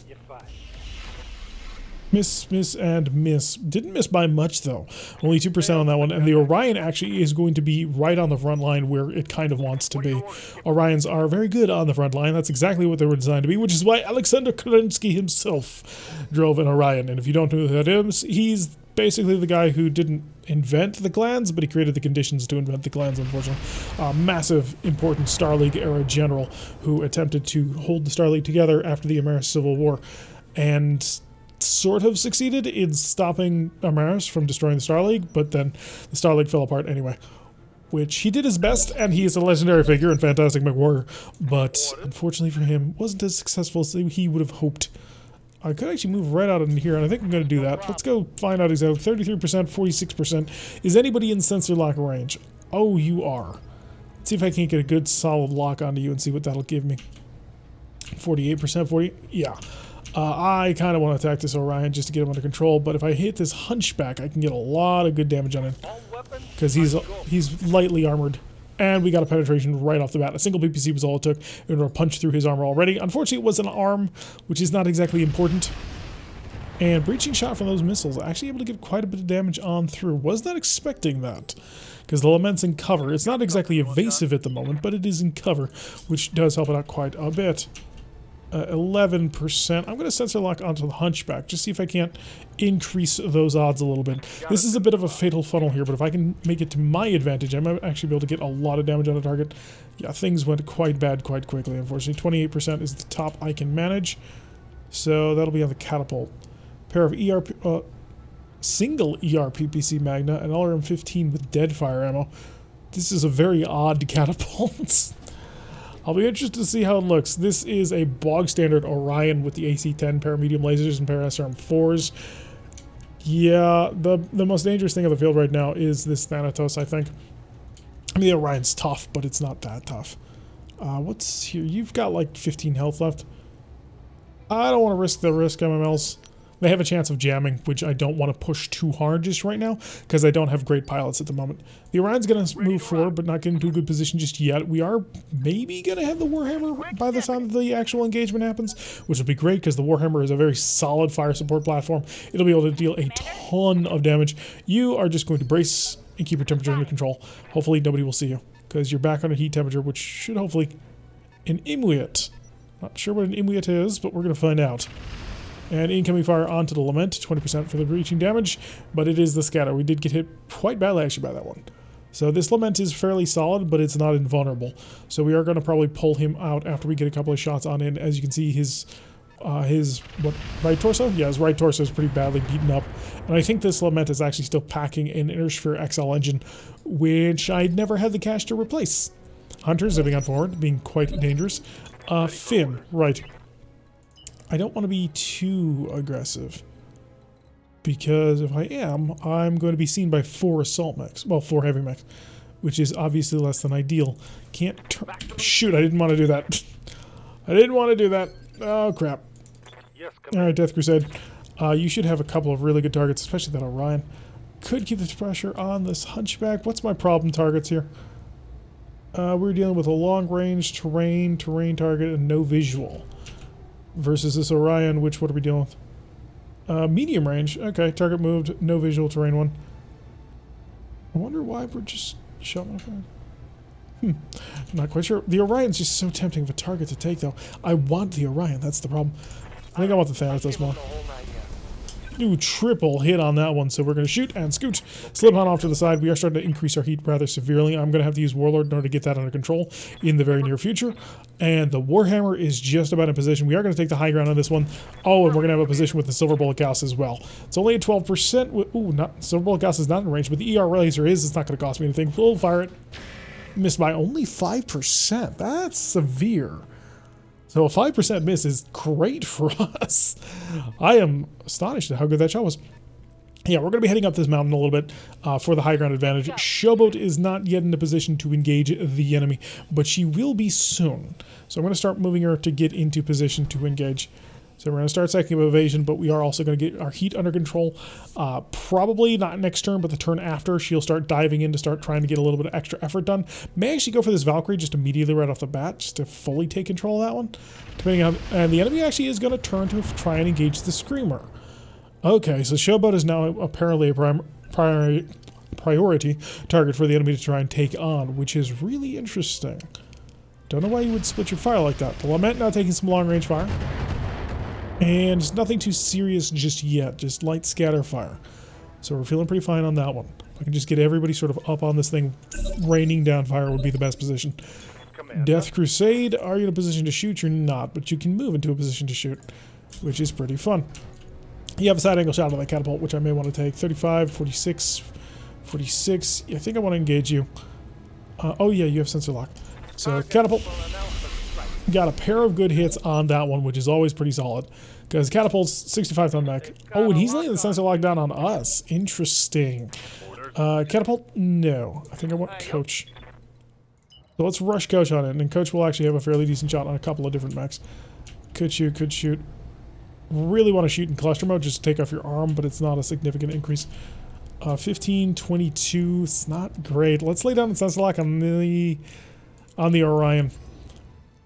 Miss, miss, and miss. Didn't miss by much, though. Only 2% on that one. And the Orion actually is going to be right on the front line where it kind of wants to be. Orions are very good on the front line. That's exactly what they were designed to be, which is why Alexander Kerensky himself drove an Orion. And if you don't know who that is, he's basically the guy who didn't invent the glands, but he created the conditions to invent the glands, unfortunately. A massive, important Star League era general who attempted to hold the Star League together after the Amaris Civil War, and sort of succeeded in stopping Amaris from destroying the Star League, but then the Star League fell apart anyway. Which he did his best, and he is a legendary figure and fantastic McWarrior, but unfortunately for him, wasn't as successful as he would have hoped. I could actually move right out in here, and I think I'm going to do that. Let's go find out exactly. 33%, 46%. Is anybody in sensor lock range? Oh, you are. Let's see if I can't get a good solid lock onto you and see what that'll give me. 48%, 40? Yeah. I kind of want to attack this Orion just to get him under control, but if I hit this Hunchback, I can get a lot of good damage on him. Because he's lightly armored. And we got a penetration right off the bat. A single PPC was all it took in order to punch through his armor already. Unfortunately, it was an arm, which is not exactly important. And breaching shot from those missiles, actually able to get quite a bit of damage on through. Was not expecting that. Because the Lament's in cover. It's not exactly evasive at the moment, but it is in cover, which does help it out quite a bit. 11%. I'm going to sensor lock onto the Hunchback, just see if I can't increase those odds a little bit. This is a bit of a fatal funnel here, but if I can make it to my advantage, I might actually be able to get a lot of damage on a target. Yeah, things went quite bad quite quickly, unfortunately. 28% is the top I can manage, so that'll be on the catapult. Pair of single ERPPC Magna and LRM-15 with deadfire ammo. This is a very odd catapult. I'll be interested to see how it looks. This is a bog standard Orion with the AC-10 pair of medium lasers and pair of SRM-4s. Yeah, the most dangerous thing on the field right now is this Thanatos, I think. I mean, the Orion's tough, but it's not that tough. What's here? You've got like 15 health left. I don't want to risk the risk, MMLs. They have a chance of jamming, which I don't want to push too hard just right now, because I don't have great pilots at the moment. The Orion's going to move forward, but not get into a good position just yet. We are maybe going to have the Warhammer by the time the actual engagement happens, which will be great, because the Warhammer is a very solid fire support platform. It'll be able to deal a ton of damage. You are just going to brace and keep your temperature under control. Hopefully nobody will see you, because you're back on a heat temperature, which should hopefully... An Inuit. Not sure what an Inuit is, but we're going to find out. And incoming fire onto the Lament, 20% for the breaching damage, but it is the scatter. We did get hit quite badly actually by that one. So this Lament is fairly solid, but it's not invulnerable. So we are going to probably pull him out after we get a couple of shots on in. As you can see, his right torso? Yeah, his right torso is pretty badly beaten up. And I think this Lament is actually still packing an Intersphere XL engine, which I'd never had the cash to replace. Hunter zipping on forward, being quite dangerous. Finn, right. I don't want to be too aggressive, because if I am, I'm going to be seen by 4 assault mechs. Well, 4 heavy mechs, which is obviously less than ideal. Can't shoot, I didn't want to do that. I didn't want to do that. Oh, crap. Alright, Death Crusade. You should have a couple of really good targets, especially that Orion. Could keep the pressure on this Hunchback. What's my problem targets here? We're dealing with a long-range terrain target, and no visual. Versus this Orion, which, what are we dealing with? Medium range. Okay, target moved, no visual, terrain 1. I wonder why we're just shot my phone. Not quite sure. The Orion's just so tempting of a target to take, though. I want the Orion, that's the problem. I think I want the Thanatos more. Ooh, triple hit on that one, so we're going to shoot and scoot. Slip on off to the side. We are starting to increase our heat rather severely. I'm going to have to use Warlord in order to get that under control in the very near future. And the Warhammer is just about in position. We are going to take the high ground on this one. Oh, and we're going to have a position with the Silver Bullet Gauss as well. It's only at 12%. Ooh, not Silver Bullet Gauss is not in range, but the ER laser is. It's not going to cost me anything. We'll fire it. Missed by only 5%. That's severe. So a 5% miss is great for us. I am astonished at how good that shot was. Yeah, we're going to be heading up this mountain a little bit for the high ground advantage. Showboat is not yet in a position to engage the enemy, but she will be soon. So I'm going to start moving her to get into position to engage. So we're going to start second evasion, but we are also going to get our heat under control. Probably not next turn, but the turn after, she'll start diving in to start trying to get a little bit of extra effort done. May actually go for this Valkyrie just immediately right off the bat, just to fully take control of that one. Depending on, and the enemy actually is going to turn to try and engage the Screamer. Okay, so Showboat is now apparently a priority target for the enemy to try and take on, which is really interesting. Don't know why you would split your fire like that. The Lament now taking some long-range fire. And it's nothing too serious just yet, just light scatter fire. So we're feeling pretty fine on that one. If I can just get everybody sort of up on this thing, raining down fire would be the best position. Death Crusade, are you in a position to shoot? You're not, but you can move into a position to shoot, which is pretty fun. You have a side angle shot on that catapult, which I may want to take. 35, 46, 46. I think I want to engage you. Oh yeah, you have sensor lock. So catapult. Got a pair of good hits on that one, which is always pretty solid. Because catapult's 65 ton mech. Oh, and he's laying the sensor lock down on us. Interesting. Catapult? No. I think I want Coach. So let's rush Coach on it, and Coach will actually have a fairly decent shot on a couple of different mechs. Could shoot, could shoot. really want to shoot in cluster mode just to take off your arm, but it's not a significant increase. 15, 22, it's not great. Let's lay down the sensor lock on the Orion.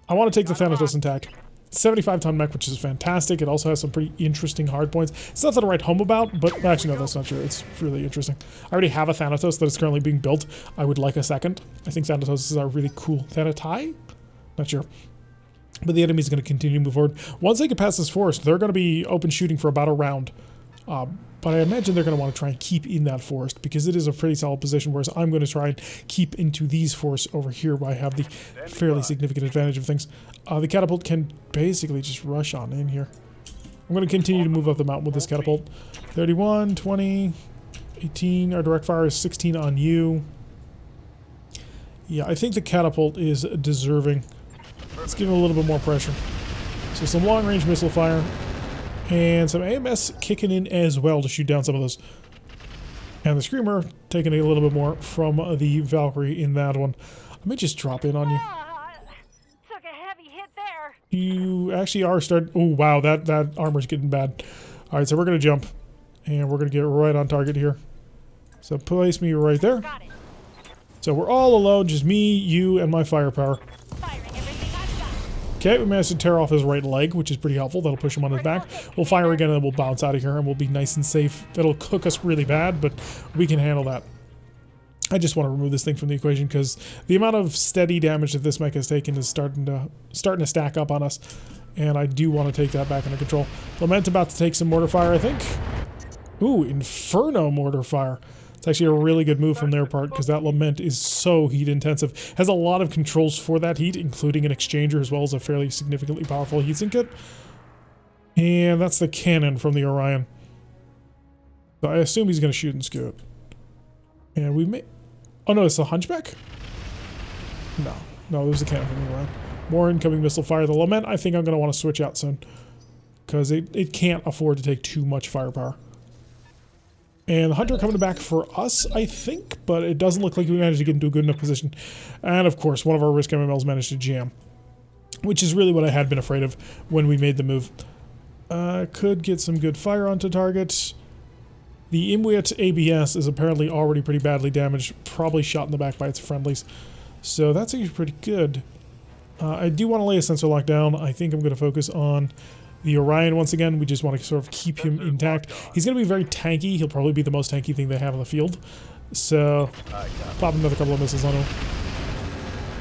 I want to take the Thanatos intact. 75-ton mech, which is fantastic. It also has some pretty interesting hard points. It's nothing to write home about, but actually, no, that's not true. It's really interesting. I already have a Thanatos that is currently being built. I would like a second. I think Thanatoses are really cool. Thanatai? Not sure. But the enemy's going to continue to move forward. Once they get past this forest, they're going to be open shooting for about a round. But I imagine they're going to want to try and keep in that forest because it is a pretty solid position, whereas I'm going to try and keep into these forests over here where I have the fairly significant advantage of things. The catapult can basically just rush on in here. I'm going to continue to move up the mountain with this catapult. 31, 20, 18. Our direct fire is 16 on you. Yeah, I think the catapult is deserving. Let's give it a little bit more pressure. So some long-range missile fire. And some AMS kicking in as well to shoot down some of those. And the Screamer taking a little bit more from the Valkyrie in that one. I may just drop in on you. Took a heavy hit there. You actually are starting... Oh, wow, that armor's getting bad. Alright, so we're going to jump. And we're going to get right on target here. So place me right there. Got it. So we're all alone, just me, you, and my firepower. Firing everything I've got. Okay, we managed to tear off his right leg, which is pretty helpful. That'll push him on his back. We'll fire again and then we'll bounce out of here and we'll be nice and safe. That'll cook us really bad, but we can handle that. I just want to remove this thing from the equation because the amount of steady damage that this mech has taken is starting to stack up on us. And I do want to take that back under control. Lament about to take some mortar fire, I think. Ooh, Inferno mortar fire. It's actually a really good move from their part because that Lament is so heat intensive. Has a lot of controls for that heat, including an exchanger as well as a fairly significantly powerful heatsink kit. And that's the cannon from the Orion. So I assume he's going to shoot and scoot. And we may... Oh no, it's the Hunchback? No, there's a cannon from the Orion. More incoming missile fire. The Lament, I think I'm going to want to switch out soon. Because it can't afford to take too much firepower. And the Hunter coming back for us, I think, but it doesn't look like we managed to get into a good enough position. And of course, one of our risk MMLs managed to jam, which is really what I had been afraid of when we made the move. Could get some good fire onto target. The Imwit ABS is apparently already pretty badly damaged, probably shot in the back by its friendlies. So that's actually pretty good. I do want to lay a sensor lock down. I think I'm going to focus on the Orion once again. We just want to sort of keep him intact. He's going to be very tanky. He'll probably be the most tanky thing they have on the field. So, pop another couple of missiles on him.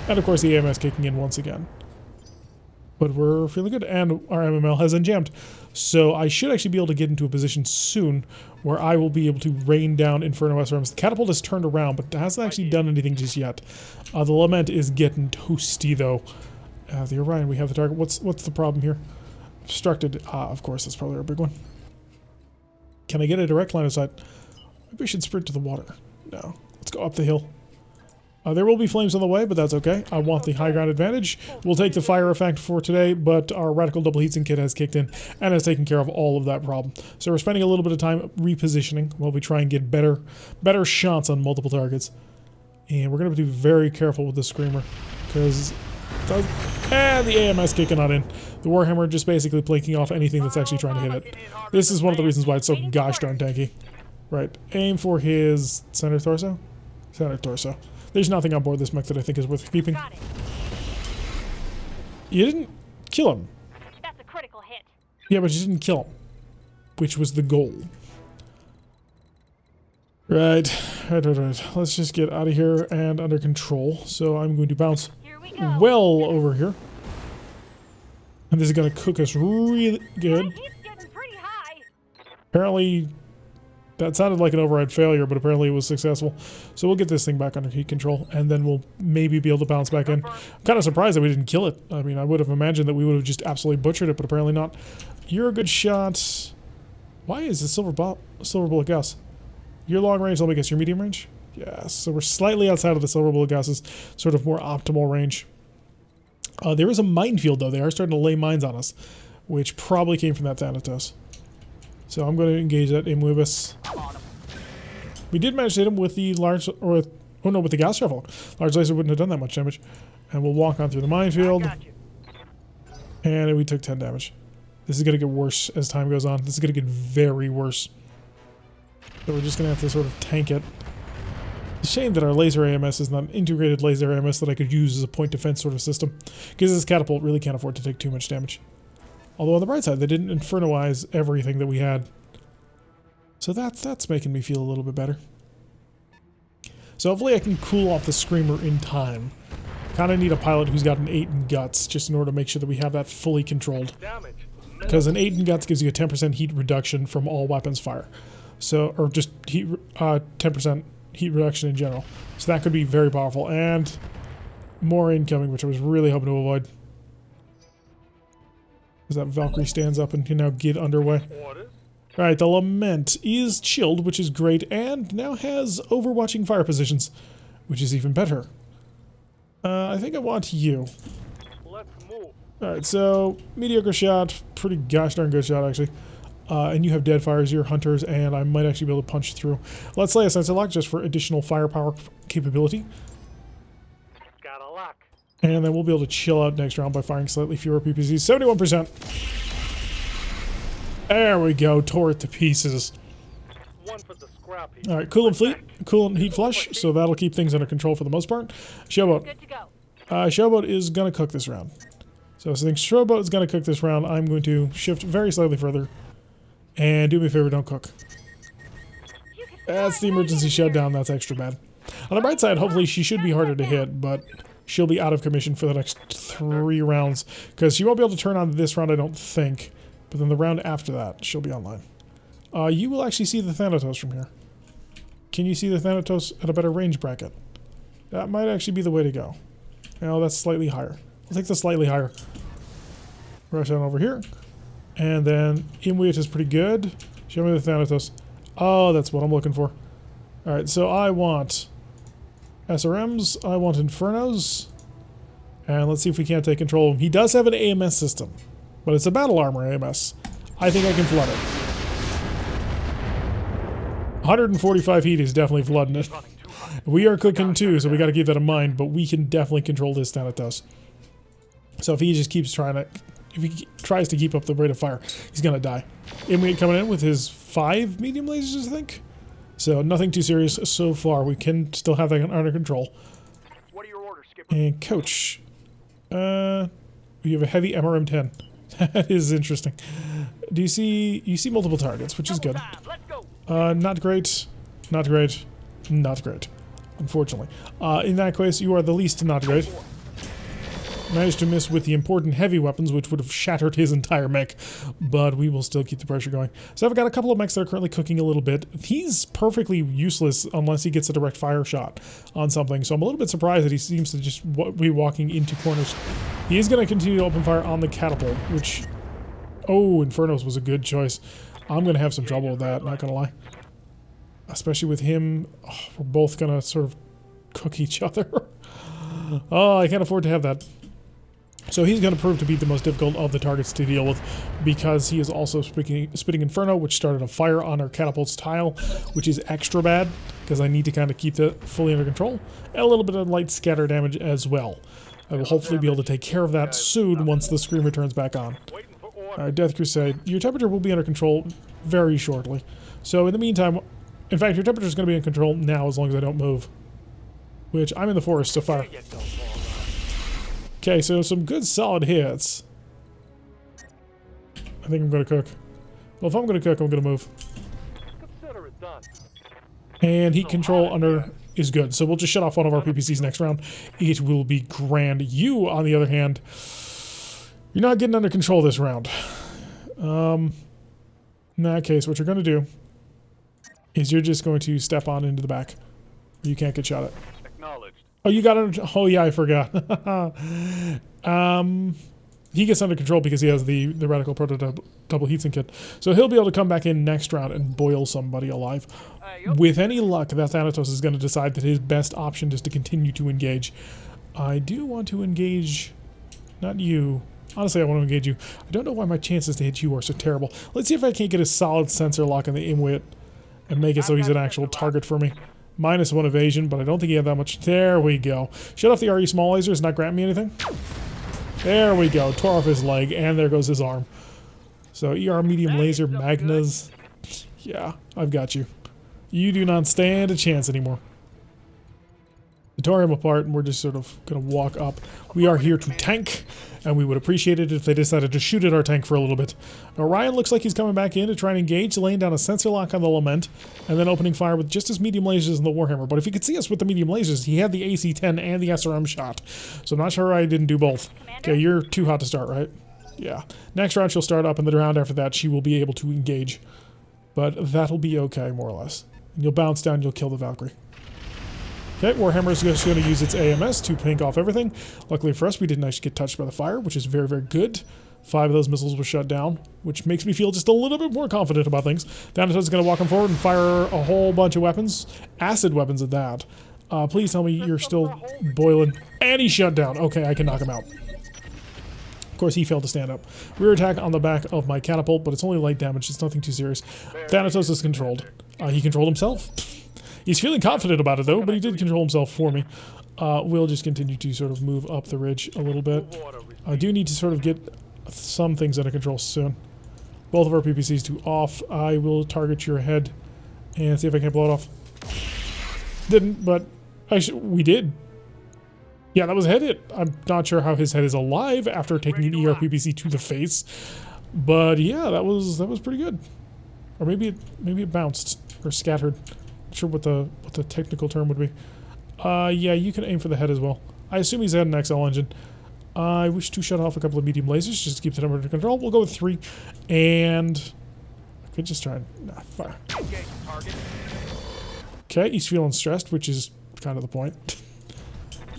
And of course the AMS kicking in once again. But we're feeling good, and our MML has unjammed. So I should actually be able to get into a position soon where I will be able to rain down Inferno SRMs. The catapult has turned around, but hasn't actually done anything just yet. The Lament is getting toasty though. The Orion, we have the target. What's the problem here? Obstructed. Of course, that's probably our big one. Can I get a direct line of sight? Maybe I should sprint to the water. No. Let's go up the hill. There will be flames on the way, but that's okay. I want the high ground advantage. We'll take the fire effect for today, but our Radical Double Heatsink kit has kicked in and has taken care of all of that problem. So we're spending a little bit of time repositioning while we try and get better shots on multiple targets. And we're going to be very careful with the Screamer, because... And the AMS kicking on in. The Warhammer just basically plinking off anything that's actually trying to hit it. This is one of the reasons why it's so gosh darn tanky. Right, aim for his center torso? Center torso. There's nothing on board this mech that I think is worth keeping. You didn't kill him. That's a critical hit. Yeah, but you didn't kill him, which was the goal. Right. Let's just get out of here and under control. So I'm going to bounce well over here. And this is going to cook us really good. My heat's getting pretty high. Apparently, that sounded like an override failure, but apparently it was successful. So we'll get this thing back under heat control, and then we'll maybe be able to bounce back in. I'm kind of surprised that we didn't kill it. I mean, I would have imagined that we would have just absolutely butchered it, but apparently not. You're a good shot. Why is the silver bullet gas? Your long range, let me guess, your medium range? Yes, so we're slightly outside of the silver bullet gas's sort of more optimal range. There is a minefield, though. They are starting to lay mines on us, which probably came from that Thanatos. So I'm going to engage that Imwibus. We did manage to hit him with the large, or oh no, with the gas rifle. Large laser wouldn't have done that much damage. And we'll walk on through the minefield. And we took 10 damage. This is going to get worse as time goes on. This is going to get very worse. So we're just going to have to sort of tank it. It's a shame that our laser AMS is not an integrated laser AMS that I could use as a point defense sort of system. Because this catapult really can't afford to take too much damage. Although on the bright side, they didn't infernoize everything that we had. So that's making me feel a little bit better. So hopefully I can cool off the Screamer in time. Kind of need a pilot who's got an 8 in guts, just in order to make sure that we have that fully controlled. Because an 8 in guts gives you a 10% heat reduction from all weapons fire. So, or just heat, 10% heat reduction in general. So that could be very powerful. And more incoming, which I was really hoping to avoid. As that Valkyrie stands up and can now get underway. Alright, the Lament is chilled, which is great, and now has overwatching fire positions, which is even better. I think I want you. Let's move. Alright, so mediocre shot, pretty gosh darn good shot actually. And you have dead fires, you're hunters, and I might actually be able to punch through. Let's lay a sensor lock just for additional firepower capability. Got a lock. And then we'll be able to chill out next round by firing slightly fewer PPCs. 71%. There we go, tore it to pieces. One for the scrap heap. Alright, cool and heat flush, so that'll keep things under control for the most part. Showboat. Good to go. Showboat is going to cook this round. So since Showboat is going to cook this round, I'm going to shift very slightly further. And do me a favor, don't cook. That's the emergency shutdown, that's extra bad. On the bright side, hopefully she should be harder to hit, but she'll be out of commission for the next 3 rounds. Because she won't be able to turn on this round, I don't think. But then the round after that, she'll be online. You will actually see the Thanatos from here. Can you see the Thanatos at a better range bracket? That might actually be the way to go. Now that's slightly higher. I'll take the slightly higher. Rush on over here. And then Imwit is pretty good. Show me the Thanatos. Oh, that's what I'm looking for. Alright, so I want SRMs. I want Infernos. And let's see if we can't take control of him. He does have an AMS system. But it's a battle armor AMS. I think I can flood it. 145 heat is definitely flooding it. We are cooking too, so we got to keep that in mind. But we can definitely control this Thanatos. So if he just keeps trying to, if he tries to keep up the rate of fire, he's gonna die. Imwit coming in with his 5 medium lasers, I think. So nothing too serious so far. We can still have that under control. What are your orders, Skipper? And coach, we have a heavy MRM-10. That is interesting. Do you see? You see multiple targets, which is good. Let's go. Not great. Not great. Not great. Unfortunately. In that case, you are the least not great. Managed to miss with the important heavy weapons, which would have shattered his entire mech, but we will still keep the pressure going. So I've got a couple of mechs that are currently cooking a little bit. He's perfectly useless unless he gets a direct fire shot on something, so I'm a little bit surprised that he seems to just be walking into corners. He is going to continue to open fire on the catapult, which... Oh, Infernos was a good choice. I'm going to have some trouble with that, not going to lie. Especially with him. Oh, we're both going to sort of cook each other. Oh, I can't afford to have that. So he's going to prove to be the most difficult of the targets to deal with because he is also spitting Inferno, which started a fire on our catapult's tile, which is extra bad because I need to kind of keep that fully under control. And a little bit of light scatter damage as well. I will hopefully be able to take care of that soon once the Screamer turns back on. Alright, Death Crusade. Your temperature will be under control very shortly. So in the meantime, in fact, your temperature is going to be in control now as long as I don't move. Which, I'm in the forest, so fire. Okay, so some good solid hits. I think I'm going to cook. Well, if I'm going to cook, I'm going to move. Consider it done. And heat control under is good. So we'll just shut off one of our PPCs next round. It will be grand. You, on the other hand, you're not getting under control this round. In that case, what you're going to do is you're just going to step on into the back. You can't get shot at. Acknowledged. Oh, you got under... Oh, yeah, I forgot. He gets under control because he has the Radical Prototype double heatsink kit. So he'll be able to come back in next round and boil somebody alive. With any luck, that Thanatos is going to decide that his best option is to continue to engage. I do want to engage... Not you. Honestly, I want to engage you. I don't know why my chances to hit you are so terrible. Let's see if I can't get a solid sensor lock in the Imwit and make it so he's an actual target for me. -1 evasion, but I don't think he had that much. There we go. Shut off the RE small lasers, not grant me anything. There we go. Tore off his leg, and there goes his arm. So ER medium laser magnas. Yeah, I've got you. You do not stand a chance anymore. We tore him apart, and we're just sort of going to walk up. We are here to tank, and we would appreciate it if they decided to shoot at our tank for a little bit. Orion looks like he's coming back in to try and engage, laying down a sensor lock on the Lament, and then opening fire with just his medium lasers and the Warhammer. But if you could see us with the medium lasers, he had the AC-10 and the SRM shot. So I'm not sure I didn't do both. Okay, you're too hot to start, right? Yeah. Next round she'll start up, and the round after that she will be able to engage. But that'll be okay, more or less. And you'll bounce down, you'll kill the Valkyrie. Okay, Warhammer is just going to use its AMS to pink off everything. Luckily for us, we didn't actually get touched by the fire, which is very, very good. 5 of those missiles were shut down, which makes me feel just a little bit more confident about things. Thanatos is going to walk him forward and fire a whole bunch of weapons. Acid weapons at that. Please tell me you're still boiling. And he's shut down. Okay, I can knock him out. Of course, he failed to stand up. Rear attack on the back of my catapult, but it's only light damage. It's nothing too serious. Thanatos is controlled. He controlled himself. He's feeling confident about it, though, but he did control himself for me. We'll just continue to sort of move up the ridge a little bit. I do need to sort of get some things under control soon. Both of our PPCs to off. I will target your head and see if I can blow it off. Didn't, but we did. Yeah, that was a head hit. I'm not sure how his head is alive after taking an ER PPC to the face. But yeah, that was pretty good. Or maybe it bounced or scattered. Not sure what the technical term would be. Yeah, you can aim for the head as well. I assume he's had an XL engine. I wish to shut off a couple of medium lasers just to keep the number under control. We'll go with 3. And I could just try and fire. Okay, he's feeling stressed, which is kind of the point.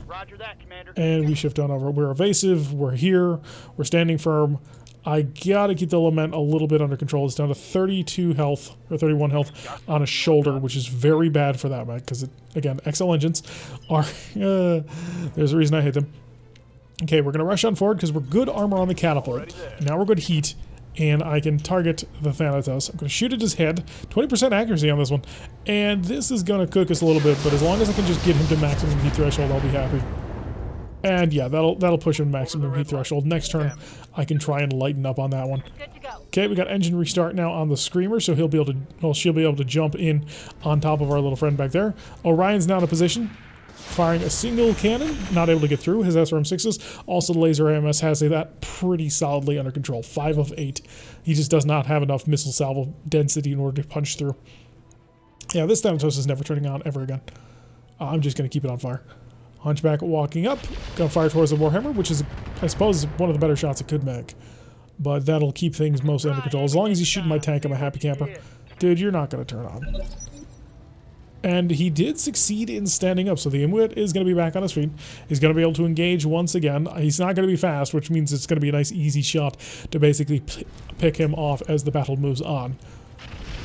Roger that, Commander. And we shift on over. We're evasive. We're here. We're standing firm. I gotta keep the Lament a little bit under control. It's down to 32 health, or 31 health on a shoulder, which is very bad for that mech, because, again, XL engines are... there's a reason I hate them. Okay, we're going to rush on forward, because we're good armor on the catapult. Now we're good heat, and I can target the Thanatos. I'm going to shoot at his head. 20% accuracy on this one. And this is going to cook us a little bit, but as long as I can just get him to maximum heat threshold, I'll be happy. And yeah, that'll push him to maximum heat threshold. Next turn, I can try and lighten up on that one. Good to go. Okay, we got engine restart now on the Screamer, so he'll be able to, well, she'll be able to jump in on top of our little friend back there. Orion's now in a position, firing a single cannon, not able to get through his SRM-6s. Also, the laser AMS has that pretty solidly under control, 5 of 8. He just does not have enough missile salvo density in order to punch through. Yeah, this Thanatos is never turning on ever again. I'm just going to keep it on fire. Hunchback walking up, gonna fire towards the Warhammer, which is, I suppose, one of the better shots it could make. But that'll keep things mostly under control. As long as he's shooting my tank, I'm a happy camper. Dude, you're not gonna turn on. And he did succeed in standing up, so the Imwit is gonna be back on his feet. He's gonna be able to engage once again. He's not gonna be fast, which means it's gonna be a nice, easy shot to basically pick him off as the battle moves on.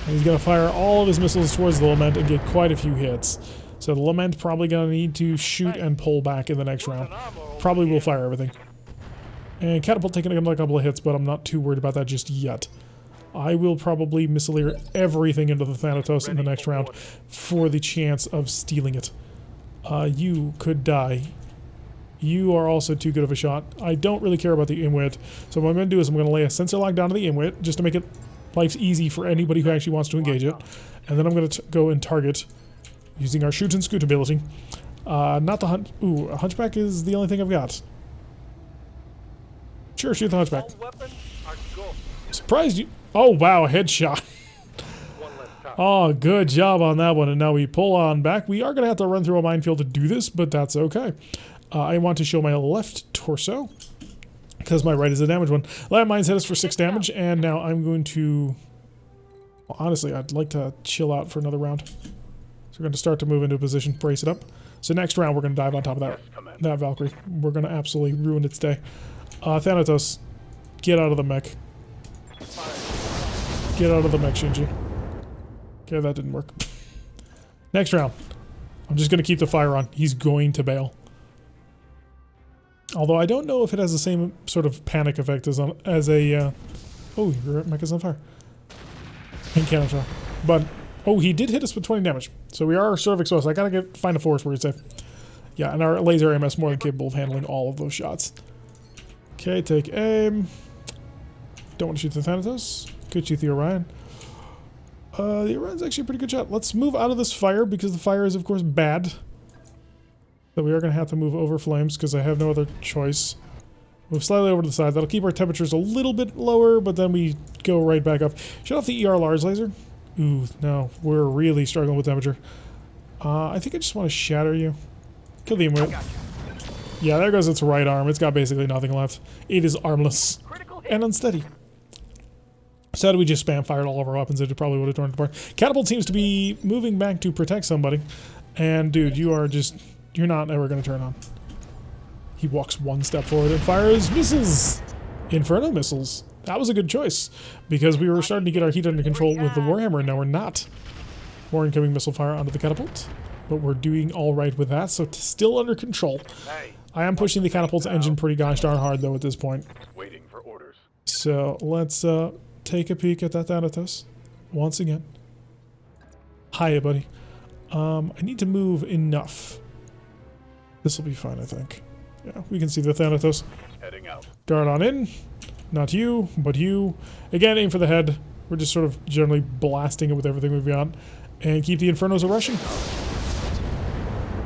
And he's gonna fire all of his missiles towards the Lament and get quite a few hits. So the Lament probably going to need to shoot and pull back in the next round. Probably will fire everything. And Catapult taking a couple of hits, but I'm not too worried about that just yet. I will probably missileer everything into the Thanatos in the next round for the chance of stealing it. You could die. You are also too good of a shot. I don't really care about the Imwit. So what I'm going to do is I'm going to lay a sensor lock down to the Imwit just to make it life easy for anybody who actually wants to engage it. And then I'm going to go and target... using our shoot and scoot ability. Not the hunt. Ooh, a Hunchback is the only thing I've got. Sure, shoot the Hunchback. Surprised you. Oh, wow, a headshot. Oh, good job on that one. And now we pull on back. We are going to have to run through a minefield to do this, but that's okay. I want to show my left torso, because my right is a damaged one. Landmines hit us for 6 damage, and now I'm going to... Well, honestly, I'd like to chill out for another round. So we're going to start to move into a position, brace it up. So next round, we're going to dive on top of that Valkyrie. We're going to absolutely ruin its day. Thanatos, get out of the mech. Get out of the mech, Shinji. Okay, that didn't work. Next round. I'm just going to keep the fire on. He's going to bail. Although I don't know if it has the same sort of panic effect as a... oh, your mech is on fire. Pink cannon fire. But... oh, he did hit us with 20 damage. So we are sort of exposed. I gotta find a forest where he's safe. Yeah, and our laser AMS more than capable of handling all of those shots. Okay, take aim. Don't want to shoot the Thanatos. Could shoot the Orion. The Orion's actually a pretty good shot. Let's move out of this fire because the fire is, of course, bad. So we are going to have to move over flames because I have no other choice. Move slightly over to the side. That'll keep our temperatures a little bit lower, but then we go right back up. Shut off the ER Lars laser. Ooh, no. We're really struggling with temperature. I think I just want to shatter you. Kill the emote. Yeah, there goes its right arm. It's got basically nothing left. It is armless and unsteady. So had we just spam fired all of our weapons, it probably would have torn it apart. Catapult seems to be moving back to protect somebody. And dude, you are just... You're not ever going to turn on. He walks one step forward and fires missiles. Inferno missiles. That was a good choice. Because we were starting to get our heat under control with the Warhammer, and now we're not. More incoming missile fire onto the catapult. But we're doing alright with that, so still under control. I am pushing the catapult's engine pretty gosh darn hard, though, at this point. Waiting for orders. So, let's take a peek at that Thanatos. Once again. Hiya, buddy. I need to move enough. This will be fine, I think. Yeah, we can see the Thanatos. Heading out. Guard on in. Not you, but you. Again, aim for the head. We're just sort of generally blasting it with everything we've got. And keep the Infernos a-rushing.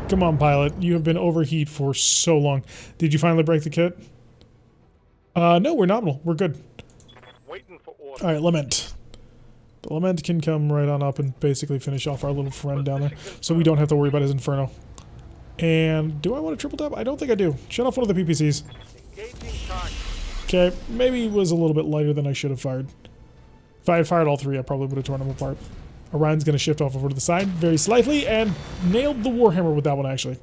Come on, pilot. You have been overheat for so long. Did you finally break the kit? No, we're nominal. We're good. Waiting for orders. Alright, Lament. The Lament can come right on up and basically finish off our little friend down there. So we don't have to worry about his Inferno. And do I want to triple tap? I don't think I do. Shut off one of the PPCs. Okay, maybe it was a little bit lighter than I should have fired. If I had fired all three, I probably would have torn them apart. Orion's going to shift off over to the side very slightly and nailed the Warhammer with that one, actually.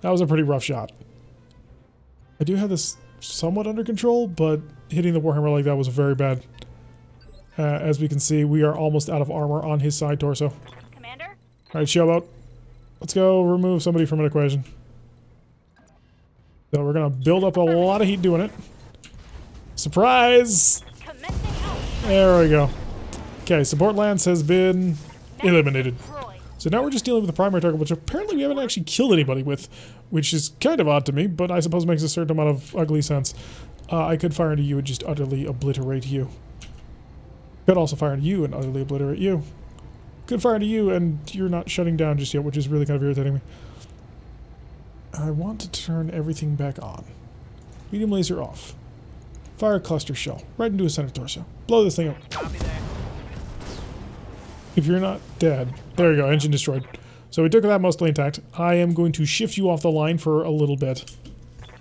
That was a pretty rough shot. I do have this somewhat under control, but hitting the Warhammer like that was very bad. As we can see, we are almost out of armor on his side torso. Commander? Alright, Showboat. Let's go remove somebody from an equation. So we're going to build up a lot of heat doing it. Surprise! There we go. Okay, support lance has been eliminated. So now we're just dealing with the primary target, which apparently we haven't actually killed anybody with, which is kind of odd to me, but I suppose makes a certain amount of ugly sense. I could fire into you and just utterly obliterate you. Could also fire into you and utterly obliterate you. Could fire into you and you're not shutting down just yet, which is really kind of irritating me. I want to turn everything back on. Medium laser off. Fire a cluster shell right into his center torso. Blow this thing up. If you're not dead. There you go, engine destroyed. So we took that mostly intact. I am going to shift you off the line for a little bit.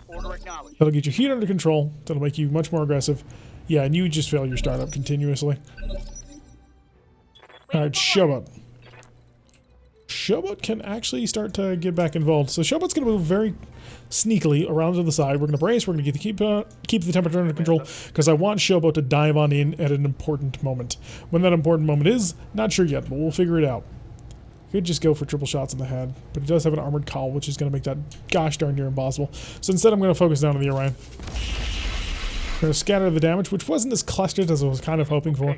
Order acknowledged. That'll get your heat under control. That'll make you much more aggressive. Yeah, and you just fail your startup continuously. Alright, Showboat. Showboat can actually start to get back involved. So Showboat's going to move very sneakily around to the side. We're going to brace. We're going to keep the temperature under control because I want Showboat to dive on in at an important moment. When that important moment is, not sure yet, but we'll figure it out. Could just go for triple shots in the head, but he does have an armored cowl, which is going to make that gosh darn near impossible. So instead I'm going to focus down on the Orion. I'm going to scatter the damage, which wasn't as clustered as I was kind of hoping for.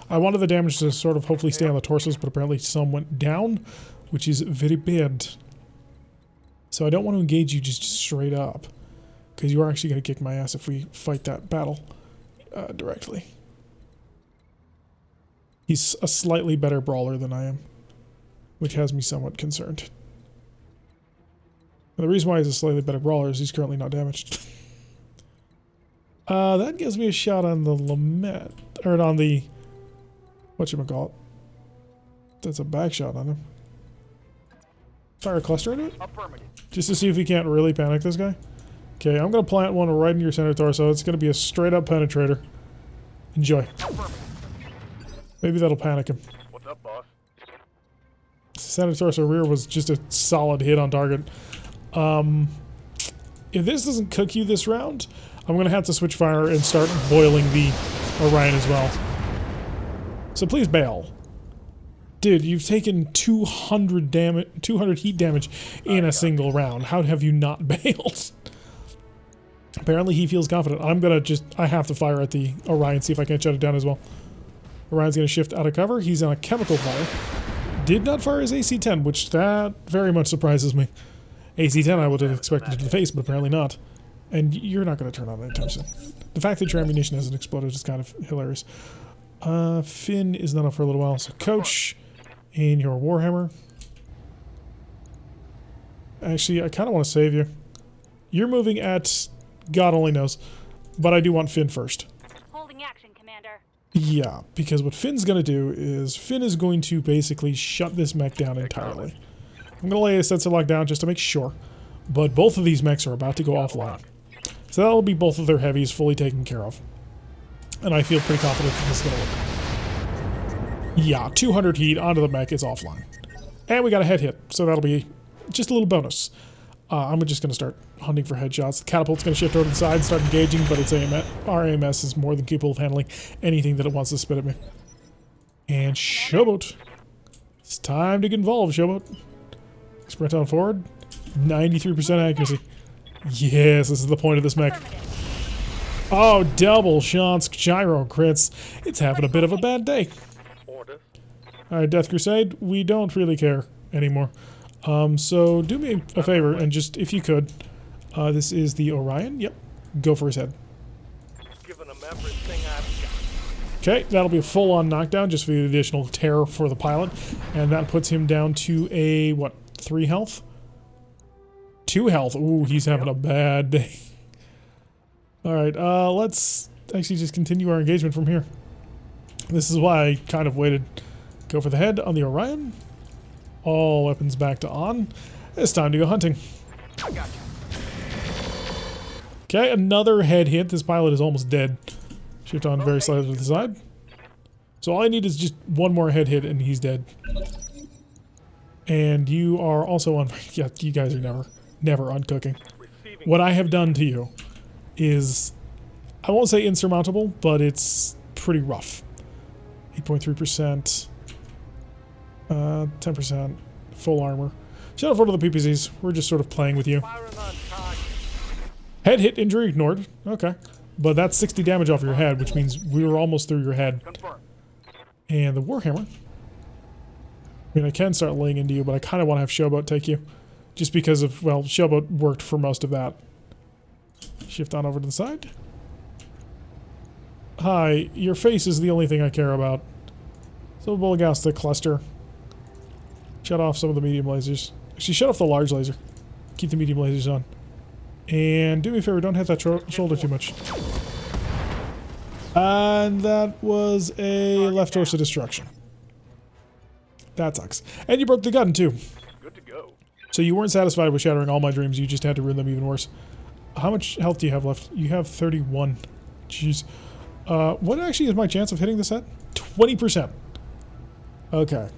I wanted the damage to sort of hopefully stay on the torsos, but apparently some went down, which is very bad. So I don't want to engage you just straight up, because you are actually going to kick my ass if we fight that battle directly. He's a slightly better brawler than I am, which has me somewhat concerned. And the reason why he's a slightly better brawler is he's currently not damaged. That gives me a shot on the Lament, or on the, whatchamacallit. That's a back shot on him. Fire a cluster into it? Just to see if we can't really panic this guy. Okay, I'm going to plant one right in your center torso. It's going to be a straight up penetrator. Enjoy. Maybe that'll panic him. What's up, boss? Center torso rear was just a solid hit on target. If this doesn't cook you this round, I'm going to have to switch fire and start boiling the Orion as well. So please bail. Dude, you've taken 200 heat damage in a single round. How have you not bailed? Apparently he feels confident. I have to fire at the Orion, see if I can shut it down as well. Orion's going to shift out of cover. He's on a chemical fire. Did not fire his AC-10, which that very much surprises me. AC-10 I would have expected to the face, but apparently not. And you're not going to turn on anytime soon. The fact that your ammunition hasn't exploded is kind of hilarious. Finn is not up for a little while, so Coach in your Warhammer. Actually, I kind of want to save you. You're moving at God only knows, but I do want Finn first. Holding action, Commander. Yeah, because what Finn's going to do is Finn is going to basically shut this mech down entirely. I'm going to lay a sensor lock down just to make sure, but both of these mechs are about to go offline. So that'll be both of their heavies fully taken care of. And I feel pretty confident that this is going to work. Yeah, 200 heat onto the mech is offline. And we got a head hit, so that'll be just a little bonus. I'm just going to start hunting for headshots. The catapult's going to shift over to the side and start engaging, but its AMS, our AMS is more than capable of handling anything that it wants to spit at me. And Showboat. It's time to get involved, Showboat. Sprint on forward. 93% accuracy. Yes, this is the point of this mech. Oh, double shots, gyro crits. It's having a bit of a bad day. Orders. Alright, Death Crusade, we don't really care anymore. So do me a favor, and just, if you could, this is the Orion. Yep, go for his head. Giving them everything I've got. Okay, that'll be a full-on knockdown, just for the additional terror for the pilot. And that puts him down to a, what, 3 health? 2 health. Ooh, he's having a bad day. Alright, let's actually just continue our engagement from here. This is why I kind of waited. Go for the head on the Orion. All weapons back to on. It's time to go hunting. I got you. Okay, another head hit. This pilot is almost dead. Shift on very slightly to the side. So all I need is just one more head hit and he's dead. And you are also on... Yeah, you guys are never uncooking. What I have done to you is... I won't say insurmountable, but it's pretty rough. 8.3%. 10%. Full armor. Shout out for the PPCs. We're just sort of playing with you. Firing on target. Head hit, injury ignored. Okay. But that's 60 damage off your head, which means we were almost through your head. Confirm. And the Warhammer. I mean, I can start laying into you, but I kind of want to have Showboat take you. Just because of, well, Showboat worked for most of that. Shift on over to the side. Hi, your face is the only thing I care about. So Bulgasta cluster. Shut off some of the medium lasers. Actually, shut off the large laser. Keep the medium lasers on. And do me a favor, don't hit that shoulder too much. And that was a left torso destruction. That sucks. And you broke the gun, too. Good to go. So you weren't satisfied with shattering all my dreams, you just had to ruin them even worse. How much health do you have left? You have 31. Jeez. What actually is my chance of hitting this at? 20%. Okay.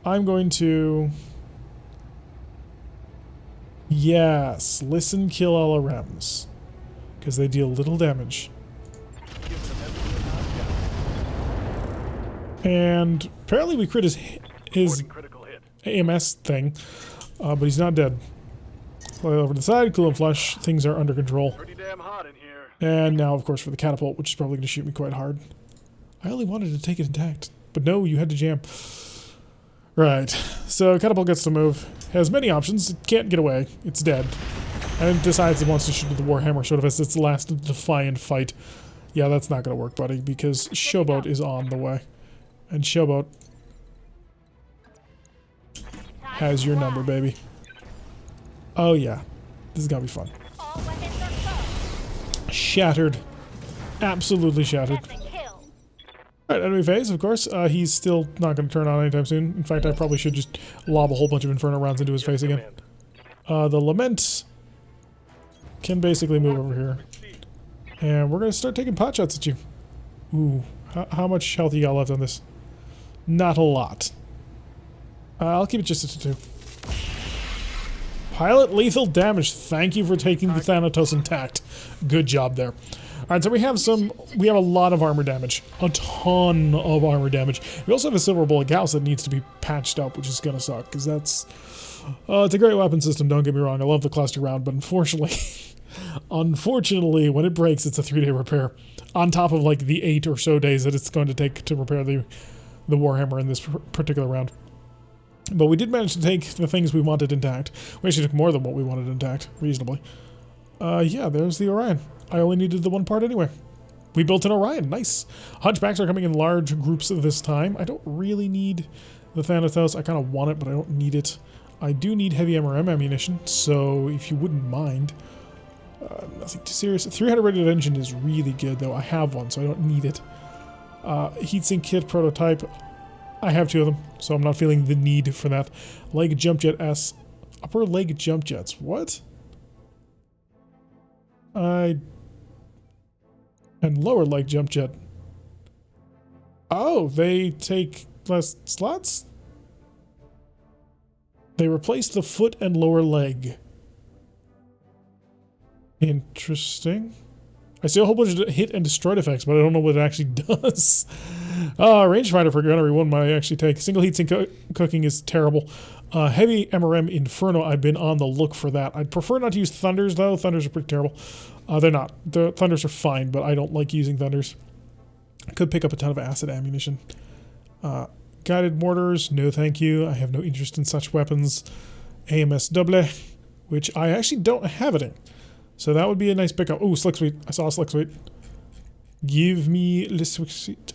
I'm going to... Yes, listen, kill all RMs. Because they deal little damage. Giving them everything I've got. And apparently we crit his Reporting critical hit. AMS thing, but he's not dead. Slide over to the side, cool and flush. Things are under control. Pretty damn hot in here. And now, of course, for the catapult, which is probably going to shoot me quite hard. I only wanted to take it intact. But no, you had to jam. Right. So, catapult gets to move. Has many options. It can't get away. It's dead. And it decides it wants to shoot at the Warhammer, sort of as its last defiant fight. Yeah, that's not going to work, buddy, because Showboat is on the way. And Showboat has your number, baby. Oh, yeah. This is going to be fun. All weapons are closed. Shattered. Absolutely shattered. That's a kill. Alright, enemy phase, of course. He's still not going to turn on anytime soon. In fact, I probably should just lob a whole bunch of Inferno rounds into his face again. The Lament can basically move over here. And we're going to start taking pot shots at you. Ooh, how much health you got left on this? Not a lot. I'll keep it just at 2. Pilot lethal damage. Thank you for taking the Thanatos intact. Good job there. Alright, so we have a lot of armor damage. A ton of armor damage. We also have a Silver Bullet Gauss that needs to be patched up, which is gonna suck, because that's... it's a great weapon system, don't get me wrong. I love the cluster round, but unfortunately, when it breaks, it's a 3-day repair. On top of, like, the 8 or so days that it's going to take to repair the Warhammer in this particular round. But we did manage to take the things we wanted intact. We actually took more than what we wanted intact, reasonably. Yeah, there's the Orion. I only needed the one part anyway. We built an Orion. Nice. Hunchbacks are coming in large groups this time. I don't really need the Thanatos. I kind of want it, but I don't need it. I do need heavy MRM ammunition, so if you wouldn't mind. Nothing too serious. 300 rated engine is really good, though. I have one, so I don't need it. Heatsink kit prototype. I have 2 of them, so I'm not feeling the need for that. Leg jump jet S. Upper leg jump jets. What? And lower leg jump jet. Oh, they take less slots? They replace the foot and lower leg. Interesting. I see a whole bunch of hit and destroyed effects, but I don't know what it actually does. Rangefinder for gunnery 1 might actually take. Single heat sink cooking is terrible. Heavy MRM Inferno, I've been on the look for that. I'd prefer not to use Thunders, though. Thunders are pretty terrible. They're not. The Thunders are fine, but I don't like using Thunders. Could pick up a ton of acid ammunition. Guided mortars, no thank you. I have no interest in such weapons. AMS double, which I actually don't have it in. So that would be a nice pickup. Oh, Slick Sweet. I saw a Slick Sweet. Give me the Slick Sweet.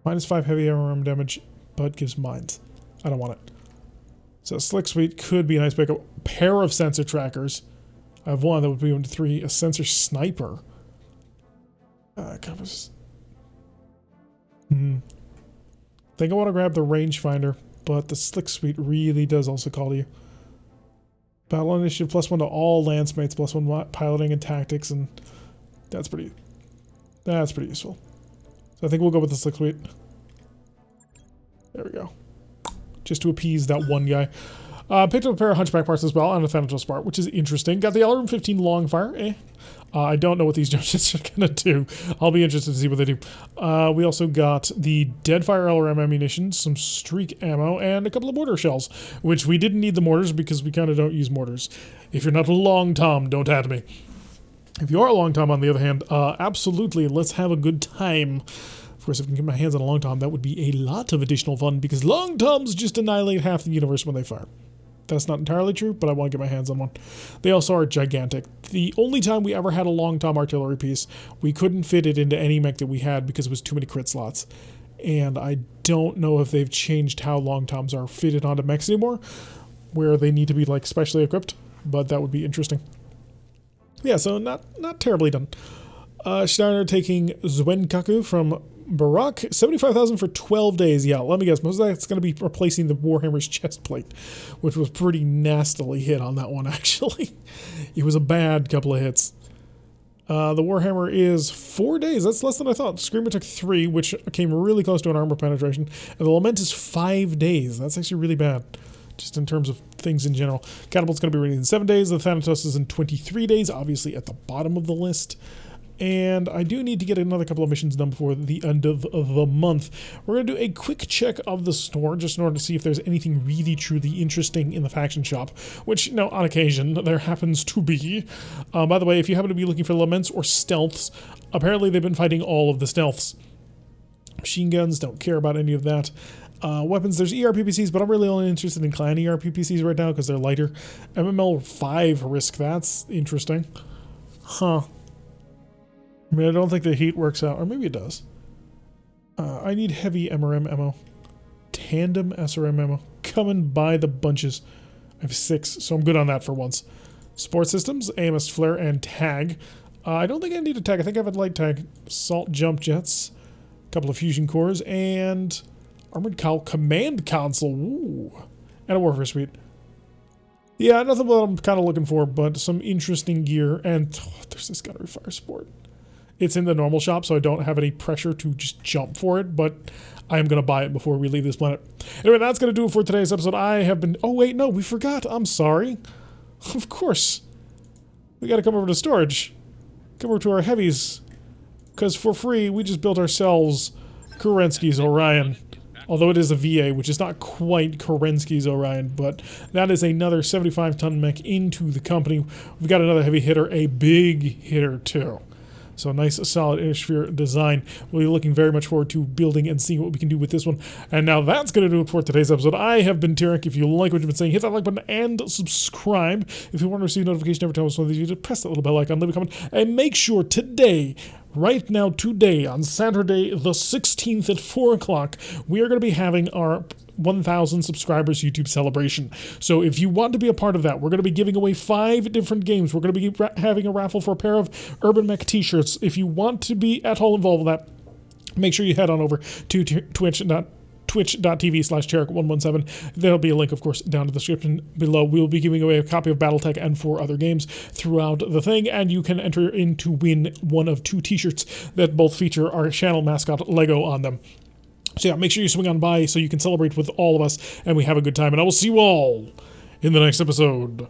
-5 heavy MRM damage, but gives mines. I don't want it. So Slick Sweet could be a nice pickup. Pair of sensor trackers. I have 1, that would be 1 to 3. A sensor sniper. Compass. Think I want to grab the rangefinder, but the Slick Sweet really does also call to you. Battle initiative +1 to all lance mates, +1 piloting and tactics, and that's pretty useful. So I think we'll go with the Slick Sweet. There we go. Just to appease that one guy. Picked up a pair of hunchback parts as well, and a Thanatos part, which is interesting. Got the LRM-15 long fire. I don't know what these jump jets are going to do. I'll be interested to see what they do. We also got the Deadfire LRM ammunition, some streak ammo, and a couple of mortar shells, which we didn't need the mortars because we kind of don't use mortars. If you're not a long Tom, don't add me. If you are a long Tom, on the other hand, absolutely, let's have a good time. Of course, if I can get my hands on a long Tom, that would be a lot of additional fun because long Toms just annihilate half the universe when they fire. That's not entirely true, but I want to get my hands on one. They also are gigantic. The only time we ever had a long Tom artillery piece, we couldn't fit it into any mech that we had because it was too many crit slots. And I don't know if they've changed how long Toms are fitted onto mechs anymore, where they need to be like specially equipped, but that would be interesting. Yeah, so not terribly done. Steiner taking Zwenkaku from Barak, 75,000 for 12 days. Yeah, let me guess. Most of that's going to be replacing the Warhammer's chest plate, which was pretty nastily hit on that one, actually. It was a bad couple of hits. The Warhammer is 4 days. That's less than I thought. Screamer took 3, which came really close to an armor penetration. And the Lament is 5 days. That's actually really bad, just in terms of things in general. Catapult's going to be ready in 7 days. The Thanatos is in 23 days, obviously at the bottom of the list. And I do need to get another couple of missions done before the end of the month. We're going to do a quick check of the store just in order to see if there's anything really truly interesting in the faction shop, which, you know, on occasion there happens to be. By the way, if you happen to be looking for laments or stealths, apparently they've been fighting all of the stealths. Machine guns, don't care about any of that. Weapons, there's ERPPCs, but I'm really only interested in clan ERPPCs right now because they're lighter. MML 5 risk, that's interesting. Huh. I mean, I don't think the heat works out, or maybe it does. I need heavy MRM ammo. Tandem SRM ammo. Coming by the bunches. I have 6, so I'm good on that for once. Support systems, AMS flare, and tag. I don't think I need a tag. I think I have a light tag. Assault jump jets. A couple of fusion cores, and armored cowl command console. Ooh. And a warfare suite. Yeah, nothing what I'm kind of looking for, but some interesting gear. And there's this gunnery fire support. It's in the normal shop, so I don't have any pressure to just jump for it, but I am going to buy it before we leave this planet. Anyway, that's going to do it for today's episode. I have been... Oh, wait, no, we forgot. I'm sorry. Of course. We got to come over to storage. Come over to our heavies. Because for free, we just built ourselves Kerensky's Orion. Although it is a VA, which is not quite Kerensky's Orion, but that is another 75-ton mech into the company. We've got another heavy hitter, a big hitter, too. So nice, solid inner sphere design. We'll be looking very much forward to building and seeing what we can do with this one. And now that's going to do it for today's episode. I have been Tarek. If you like what you've been saying, hit that like button and subscribe. If you want to receive notification every time one of these videos, press that little bell icon, leave a comment, and make sure today, right now, today, on Saturday the 16th at 4 o'clock, we are going to be having our 1,000 subscribers YouTube celebration. So if you want to be a part of that, we're going to be giving away 5 different games. We're going to be having a raffle for a pair of Urban Mech t-shirts. If you want to be at all involved with that, make sure you head on over to twitch.tv/Tarek117. There'll be a link, of course, down in the description below. We'll be giving away a copy of BattleTech and 4 other games throughout the thing, and you can enter in to win one of 2 t-shirts that both feature our channel mascot Lego on them. So yeah, make sure you swing on by so you can celebrate with all of us and we have a good time. And I will see you all in the next episode.